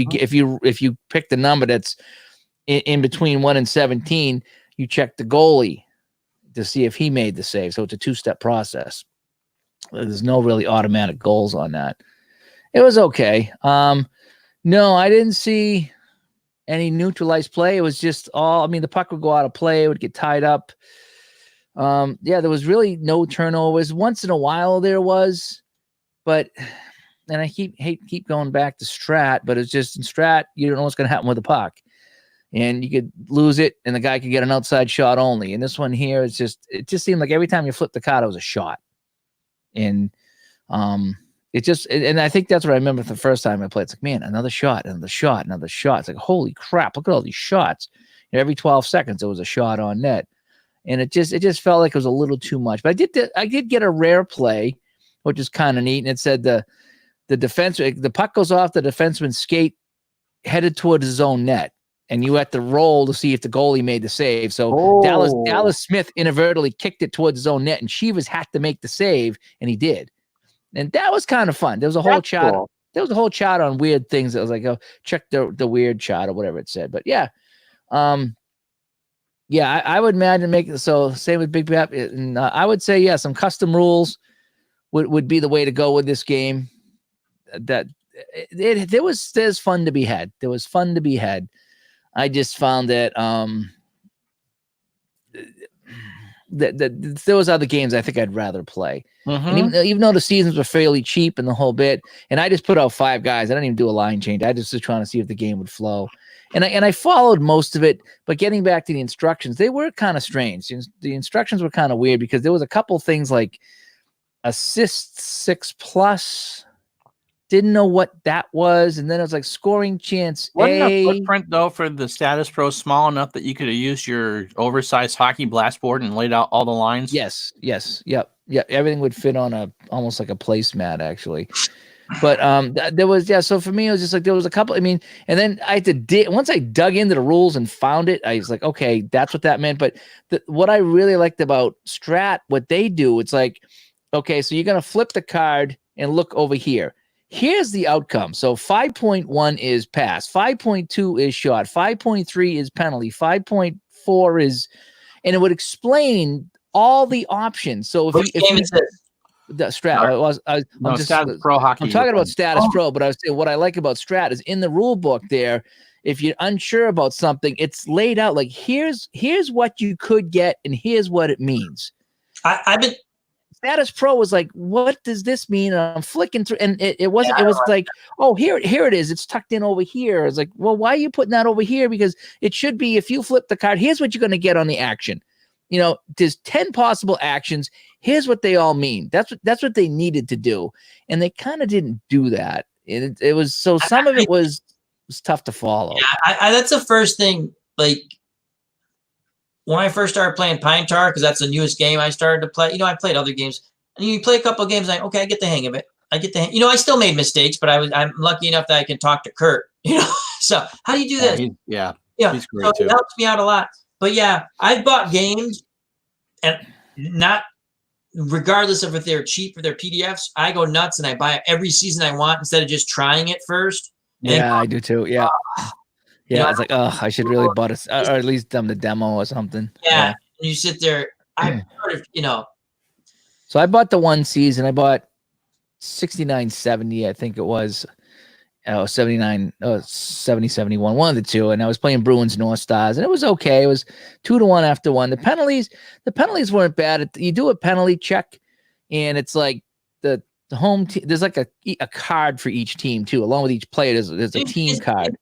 you pick the number that's in between 1 and 17, you check the goalie to see if he made the save. So it's a 2-step process. There's no really automatic goals on that. It was okay. No, I didn't see any neutralized play. It was just the puck would go out of play. It would get tied up. There was really no turnovers. Once in a while there was, but, and I keep going back to strat, but it's just in strat, you don't know what's going to happen with the puck. And you could lose it and the guy could get an outside shot only. And this one here, it just seemed like every time you flipped the card, it was a shot. And, and I think that's what I remember the first time I played. It's like, man, another shot. It's like, holy crap, look at all these shots. Every 12 seconds, there was a shot on net. And it just felt like it was a little too much. But I did get a rare play, which is kind of neat. And it said the puck goes off the defenseman's skate headed towards his own net. And you had to roll to see if the goalie made the save. So Dallas Smith inadvertently kicked it towards his own net, and Chivas had to make the save, and he did. And that was kind of fun. There was a whole chart. Cool. There was a whole chart on weird things. That was like, oh, check the weird chart or whatever it said. But yeah, I would imagine so. Same with Big Pap, and I would say some custom rules would be the way to go with this game. There's fun to be had. There was fun to be had. I just found that there was other games I think I'd rather play. And even though the seasons were fairly cheap and the whole bit, and I just put out 5 guys. I didn't even do a line change. I just was trying to see if the game would flow. And I followed most of it, but getting back to the instructions, they were kind of strange. The instructions were kind of weird because there was a couple things like assist 6+. Didn't know what that was, and then it was like scoring chance. Wasn't the footprint though for the Status Pro small enough that you could have used your oversized hockey blast board and laid out all the lines? Yes, yep. Everything would fit on almost like a placemat actually. But there was So for me, it was just like there was a couple. I mean, and then I had to once I dug into the rules and found it, I was like, okay, that's what that meant. But what I really liked about Strat, what they do, it's like, okay, so you're gonna flip the card and look over here. Here's the outcome. So 5.1 is pass, 5.2 is shot, 5.3 is penalty, 5.4 is, and it would explain all the options. So Which game is this? The Strat. I'm Status Pro Hockey. I'm talking about Status Pro, but I was saying what I like about Strat is in the rule book there. If you're unsure about something, it's laid out like here's what you could get and here's what it means. Status Pro was like, what does this mean? And I'm flicking through, and it wasn't. Yeah, It was like, oh, here it is. It's tucked in over here. I was like, well, why are you putting that over here? Because it should be, if you flip the card, here's what you're going to get on the action. You know, there's 10 possible actions. Here's what they all mean. That's what they needed to do, and they kind of didn't do that. It was so some of it was tough to follow. Yeah, that's the first thing. Like when I first started playing Pine Tar, because that's the newest game I started to play. You know, I played other games, and you play a couple of games, like, okay, I get the hang of it. You know, I still made mistakes, but I'm lucky enough that I can talk to Kurt. You know, so how do you do this? Yeah, he's great too. It helps me out a lot. But yeah, I've bought games, and not regardless of if they're cheap or they're PDFs, I go nuts and I buy it every season I want instead of just trying it first. Yeah, I do too. Yeah. Yeah, You know, I was like, oh, I should really bought it, or at least done the demo or something. Yeah, and you sit there. I sort of, you know. So I bought the one season. I bought 6970, I think it was. 79, 70, 71, one of the two. And I was playing Bruins North Stars, and it was okay. It was 2-1 after one. The penalties weren't bad. You do a penalty check, and it's like the home team. There's like a card for each team too, along with each player. There's a team card.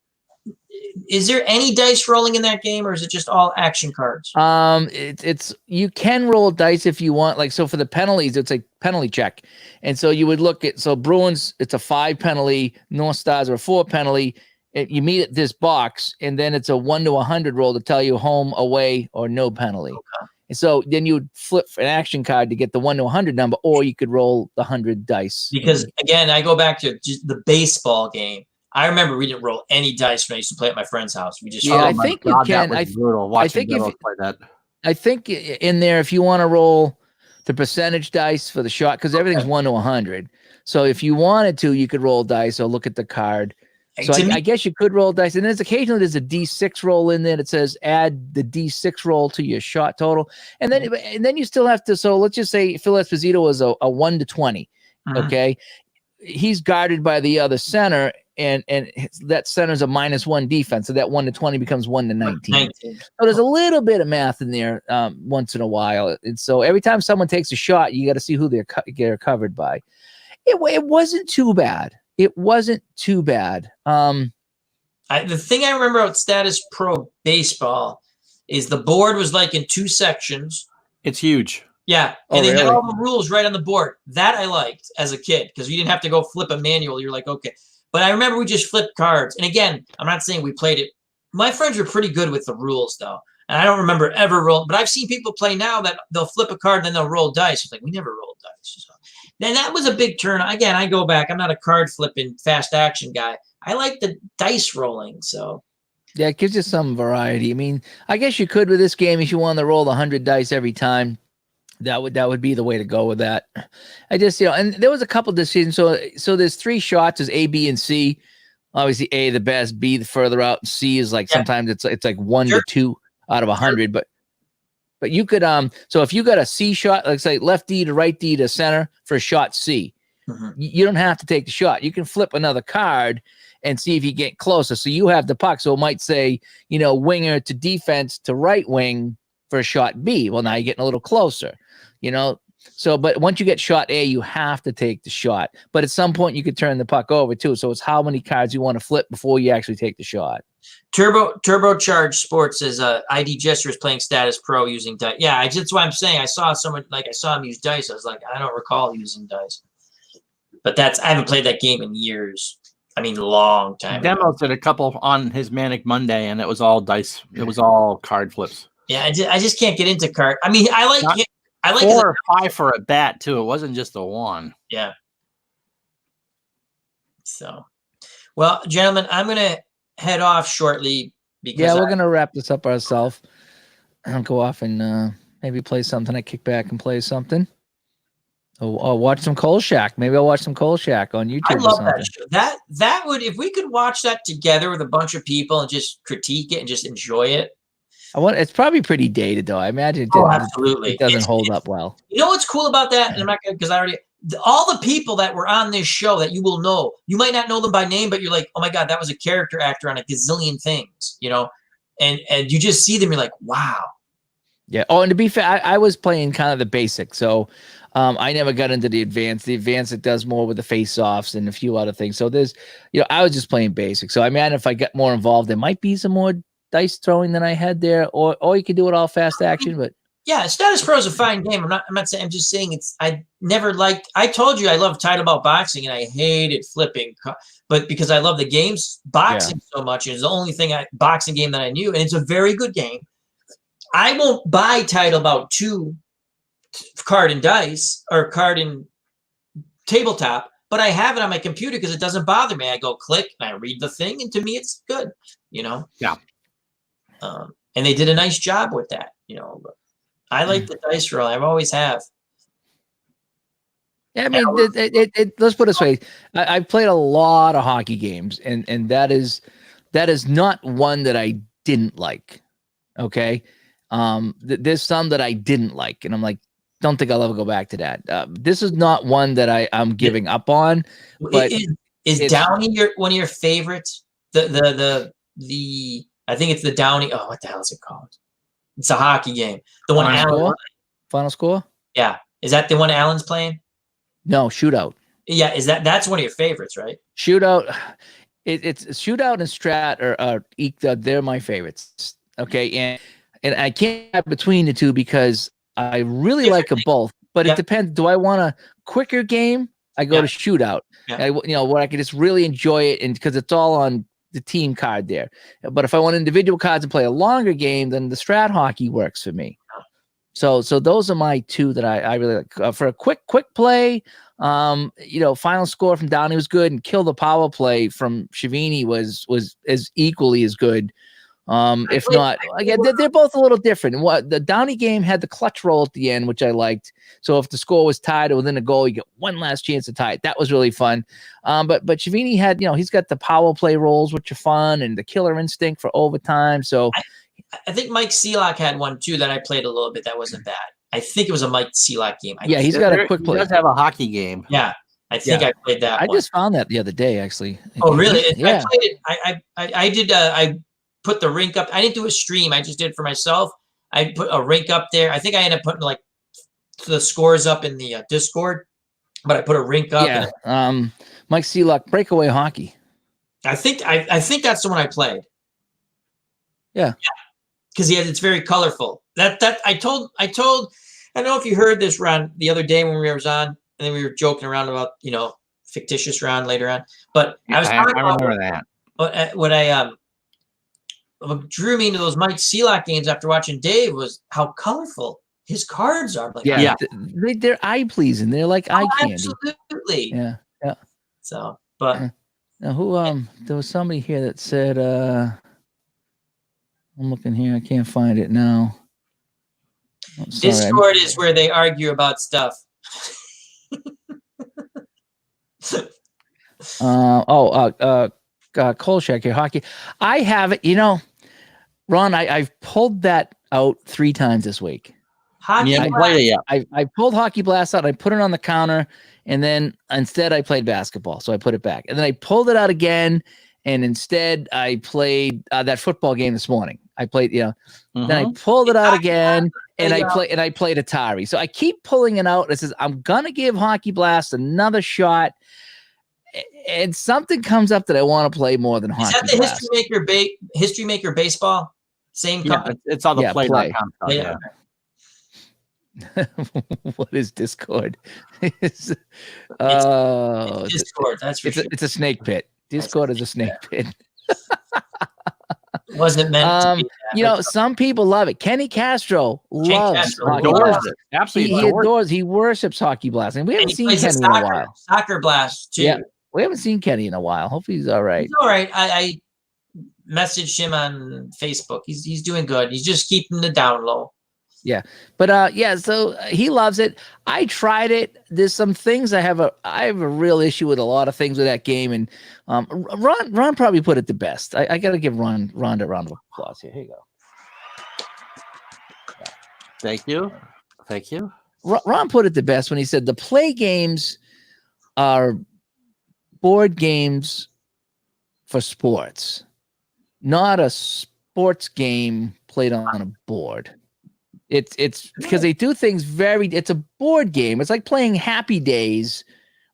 Is there any dice rolling in that game, or is it just all action cards? It's you can roll dice if you want. Like, so for the penalties, it's a penalty check, and so you would look at, so Bruins, it's a 5 penalty, North Stars are a 4 penalty. You meet at this box, and then it's a 1 to 100 roll to tell you home, away, or no penalty. Okay. And so then you would flip an action card to get the 1 to 100 number, or you could roll the 100 dice. Because again, I go back to just the baseball game. I remember we didn't roll any dice when I used to play at my friend's house. We just I think you can. That was brutal. Watching if play that. I think in there, if you want to roll the percentage dice for the shot, because everything's 1 to 100. So if you wanted to, you could roll dice or look at the card. So I guess you could roll dice. And there's occasionally there's a D6 roll in there that says add the D6 roll to your shot total. And then you still have to. So let's just say Phil Esposito was a 1 to 20. Okay. He's guarded by the other center, and that center's a -1 defense. So that 1 to 20 becomes 1 to 19. So there's a little bit of math in there once in a while. And so every time someone takes a shot, you got to see who they're covered by. It wasn't too bad. It wasn't too bad. The thing I remember about Status Pro Baseball is the board was like in 2 sections. It's huge. Yeah, and they had all the rules right on the board. That I liked as a kid, because you didn't have to go flip a manual. You're like, okay. But I remember we just flipped cards. And again, I'm not saying we played it. My friends were pretty good with the rules, though. And I don't remember ever rolling. But I've seen people play now that they'll flip a card and then they'll roll dice. It's like, we never rolled dice. So, then that was a big turn. Again, I go back. I'm not a card flipping fast action guy. I like the dice rolling. So yeah, it gives you some variety. I mean, I guess you could with this game if you wanted to roll 100 dice every time. That would be the way to go with that. I just, and there was a couple decisions. So there's 3 shots: is A, B, and C. Obviously, A the best, B the further out, and C is like sometimes it's like 1 to 2 out of 100. But you could so if you got a C shot, like say left D to right D to center for shot C, you don't have to take the shot. You can flip another card and see if you get closer. So you have the puck. So it might say, winger to defense to right wing for shot B. Well, now you're getting a little closer. So, but once you get shot A, you have to take the shot. But at some point, you could turn the puck over too. So it's how many cards you want to flip before you actually take the shot. Turbocharged Sports says ID Jester is playing Status Pro using dice. Yeah, that's why I'm saying I saw him use dice. I was like, I don't recall using dice. But I haven't played that game in years. I mean, long time. Demos did a couple on his Manic Monday, and it was all dice. It was all card flips. Yeah, I just can't get into card. I mean, I like 4 or 5 for a bat too. It wasn't just a 1. Yeah. So, well, gentlemen, I'm gonna head off shortly because we're gonna wrap this up ourselves. I'll go off and maybe play something. I kick back and play something. I'll watch some Kolchak. Maybe I'll watch some Kolchak on YouTube. I love that show. That would, if we could watch that together with a bunch of people and just critique it and just enjoy it. It's probably pretty dated though. I imagine absolutely. It doesn't hold up well. You know what's cool about that? And I'm not gonna, because all the people that were on this show that you will know, you might not know them by name, but you're like, oh my God, that was a character actor on a gazillion things, and you just see them, you're like, wow. Yeah. Oh, and to be fair, I was playing kind of the basic, so I never got into the advanced. The advanced, it does more with the face-offs and a few other things. So there's, I was just playing basic. So I mean, if I get more involved, there might be some more dice throwing than I had there, or you could do it all fast action. But yeah, Status Pro is a fine game. I'm not saying. I'm just saying I never liked. I told you I love title belt boxing, and I hated flipping. But because I love the games boxing so much, it's the only boxing game that I knew, and it's a very good game. I won't buy title bout 2 card and dice or card and tabletop, but I have it on my computer because it doesn't bother me. I go click and I read the thing, and to me, it's good. Yeah. And they did a nice job with that. But I like the dice roll. I've always have. Yeah, I mean, let's put it this way: I've played a lot of hockey games, and that is not one that I didn't like. Okay, there's some that I didn't like, and I'm like, don't think I'll ever go back to that. This is not one that I'm giving up on. But is Downey one of your favorites? The I think it's the Downey. Oh, what the hell is it called? It's a hockey game. The one Final score? Yeah. Is that the one Alan's playing? No, Shootout. Yeah, that's one of your favorites, right? Shootout. It's Shootout and Strat are they're my favorites. Okay, and I can't have between the two because I really like them both. But it depends. Do I want a quicker game? I go to Shootout. Yeah. Where I can just really enjoy it, and because it's all on the team card there. But if I want individual cards and play a longer game, then the Strat hockey works for me. So those are my two that I really like. For a quick play, final score from Downey was good, and kill the power play from Schiavini was as equally as good. If not, again, they're both a little different. What the Downey game had the clutch roll at the end, which I liked. So if the score was tied or within a goal, you get one last chance to tie it. That was really fun. But Schiavini had, he's got the power play rolls, which are fun, and the killer instinct for overtime. So I think Mike Selak had one too that I played a little bit. That wasn't bad. I think it was a Mike Selak game. He's got a quick play. He does have a hockey game. Yeah. I think I played that. I just found that the other day, actually. Oh, really? Yeah. I played it. I did. I put the rink up. I didn't do a stream. I just did it for myself. I put a rink up there. I think I ended up putting like the scores up in the Discord, but I put a rink up. Yeah. Mike Selak, Breakaway Hockey. I think that's the one I played. Yeah. Because it's very colorful. That I told. I don't know if you heard this, Ron, the other day when we was on, and then we were joking around about fictitious Ron later on. But I remember that. What drew me into those Mike Selak games after watching Dave was how colorful his cards are. Like, they're eye pleasing. They're like eye candy. Absolutely. Yeah. So, but now there was somebody here that said, I'm looking here. I can't find it now. Discord is where they argue about stuff. Kolchak here, hockey. I have it. Ron, I've pulled that out 3 times this week. Hockey I pulled Hockey Blast out. I put it on the counter, and then instead I played basketball. So I put it back, and then I pulled it out again, and instead I played that football game this morning. I played, Then I pulled it out again, and I played Atari. So I keep pulling it out. It says I'm gonna give Hockey Blast another shot. And something comes up that I want to play more than Hockey Blast. Is that the History Maker Baseball? Same company? It's all the Play.com stuff. Yeah. What is Discord? It's Discord. That's for sure. It's a snake pit. Discord is a snake pit. Wasn't meant to be. Some people love it. Kenny Castro loves Hockey Blast. Absolutely, he adores. He worships Hockey Blast, and we haven't seen Kenny in a while. Soccer Blast too. Yeah. We haven't seen Kenny in a while. Hopefully he's all right. He's all right. I messaged him on Facebook. He's doing good. He's just keeping the down low. Yeah. But so he loves it. I tried it. There's some things I have a real issue with a lot of things with that game. And Ron probably put it the best. I gotta give Ron a round of applause here. Here you go. Yeah. Thank you. Ron put it the best when he said the play games are board games for sports, not a sports game played on a board. It's because they do things it's a board game. It's like playing Happy Days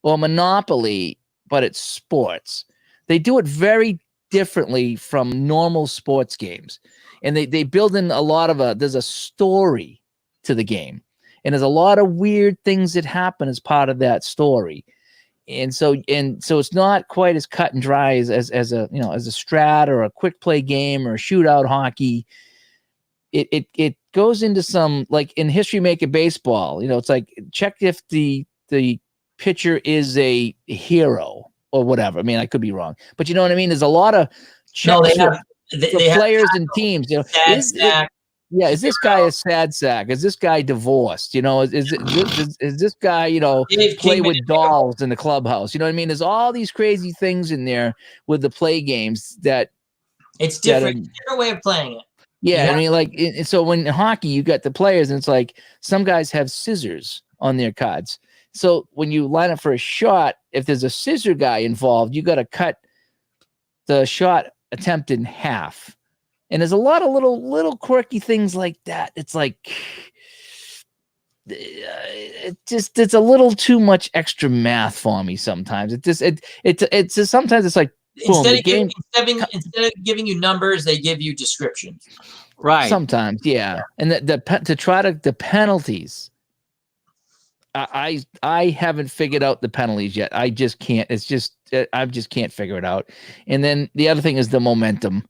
or Monopoly, but it's sports. They do it very differently from normal sports games. And they build in a lot of there's a story to the game. And there's a lot of weird things that happen as part of that story. And so it's not quite as cut and dry as a strat or a quick play game or a shootout hockey. It goes into some, like in History Maker Baseball, it's like check if the pitcher is a hero or whatever. I mean, I could be wrong, but you know what I mean? There's a lot of No, they players and teams, is this guy a sad sack? Is this guy divorced? Is this guy, play with dolls in the clubhouse? You know what I mean? There's all these crazy things in there with the play games that it's different way of playing it. Yeah, I mean, so when in hockey you got the players, and it's like some guys have scissors on their cards. So when you line up for a shot, if there's a scissor guy involved, you got to cut the shot attempt in half. And there's a lot of little quirky things like that. It's like it's a little too much extra math for me sometimes. It's just sometimes it's like boom, instead of giving you numbers, they give you descriptions. Right. Sometimes, yeah. And the penalties. I haven't figured out the penalties yet. I just can't. It's just I just can't figure it out. And then the other thing is the momentum.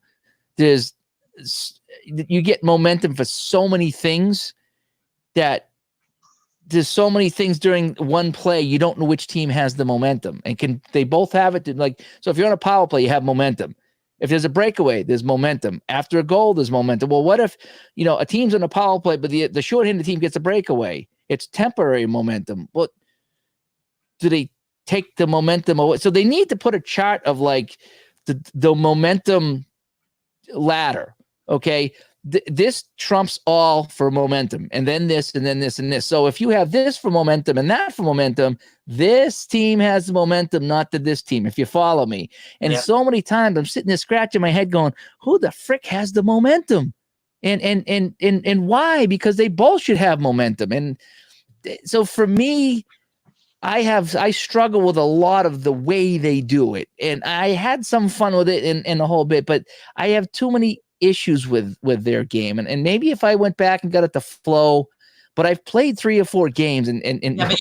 You get momentum for so many things that there's so many things during one play you don't know which team has the momentum, and they both have it. So if you're on a power play, you have momentum. If there's a breakaway, there's momentum. After a goal, there's momentum. Well, what if a team's on a power play, but the shorthanded team gets a breakaway? It's temporary momentum. Well, do they take the momentum away? So they need to put a chart of like the momentum ladder. Okay. This trumps all for momentum, and then this, and then this, and this. So if you have this for momentum and that for momentum, this team has the momentum, not this team, if you follow me. And so many times I'm sitting there scratching my head going, who the frick has the momentum? And why? Because they both should have momentum. And so for me, I struggle with a lot of the way they do it. And I had some fun with it in the whole bit, but I have too many issues with their game. And maybe if I went back and got it to flow, but I've played 3 or 4 games and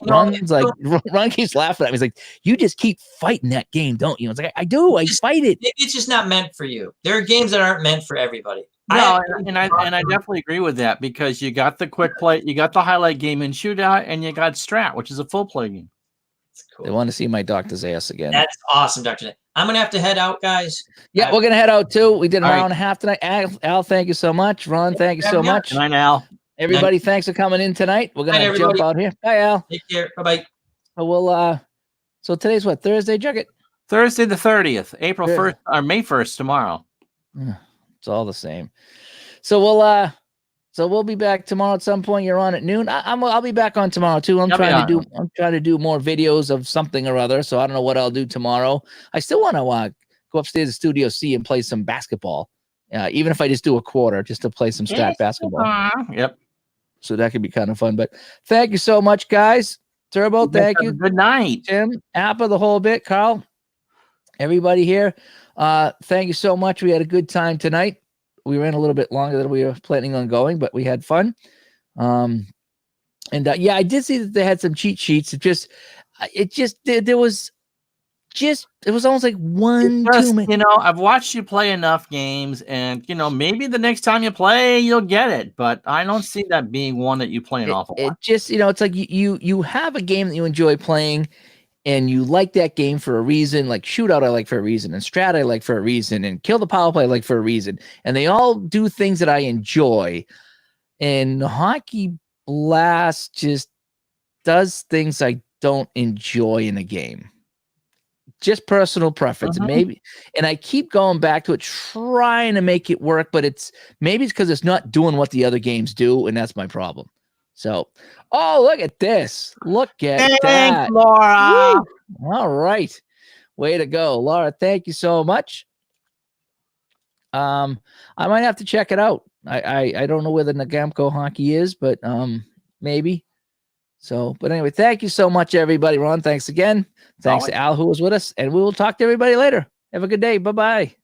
Ron keeps laughing at me. He's like, you just keep fighting that game, don't you? It's like, I do. I fight it. Maybe it's just not meant for you. There are games that aren't meant for everybody. No, and I definitely agree with that, because you got the quick play, you got the highlight game in shootout, and you got strat, which is a full play game. That's cool. They want to see my doctor's ass again. That's awesome, Dr. I'm going to have to head out, guys. Yeah, we're going to head out too. We did an hour and a half tonight. Al, thank you so much. Ron, thank you so much. Good night, Al. Everybody, thanks for coming in tonight. We're going to jump out here. Bye, Al. Take care. Bye-bye. So today's what? Thursday, Jugget? Thursday the 30th, April 1st, or May 1st tomorrow. It's all the same. So we'll be back tomorrow at some point. You're on at noon. I'll be back on tomorrow too. I'm trying to do more videos of something or other. So I don't know what I'll do tomorrow. I still want to go upstairs to Studio C and play some basketball. Even if I just do a quarter, just to play some stat basketball. Yep. So that could be kind of fun. But thank you so much, guys. Turbo, thank you. Good night. Tim, Appa, the whole bit. Carl, everybody here. Thank you so much. We had a good time tonight. We ran a little bit longer than we were planning on going, but we had fun. I did see that they had some cheat sheets. It was almost like one too many. I've watched you play enough games, and maybe the next time you play, you'll get it. But I don't see that being one that you play an awful lot. It's like you have a game that you enjoy playing, and you like that game for a reason. Like Shootout, I like for a reason, and Strat, I like for a reason, and Kill the Power Play, I like for a reason. And they all do things that I enjoy. And Hockey Blast just does things I don't enjoy in a game. Just personal preference. Maybe, and I keep going back to it, trying to make it work, but maybe it's because it's not doing what the other games do, and that's my problem. So, look at this. Look at that. Laura. Woo! All right. Way to go. Laura, thank you so much. I might have to check it out. I don't know where the Nagamco hockey is, but maybe. So, but anyway, thank you so much, everybody. Ron, thanks again. Thanks to Al, who was with us, and we will talk to everybody later. Have a good day. Bye-bye.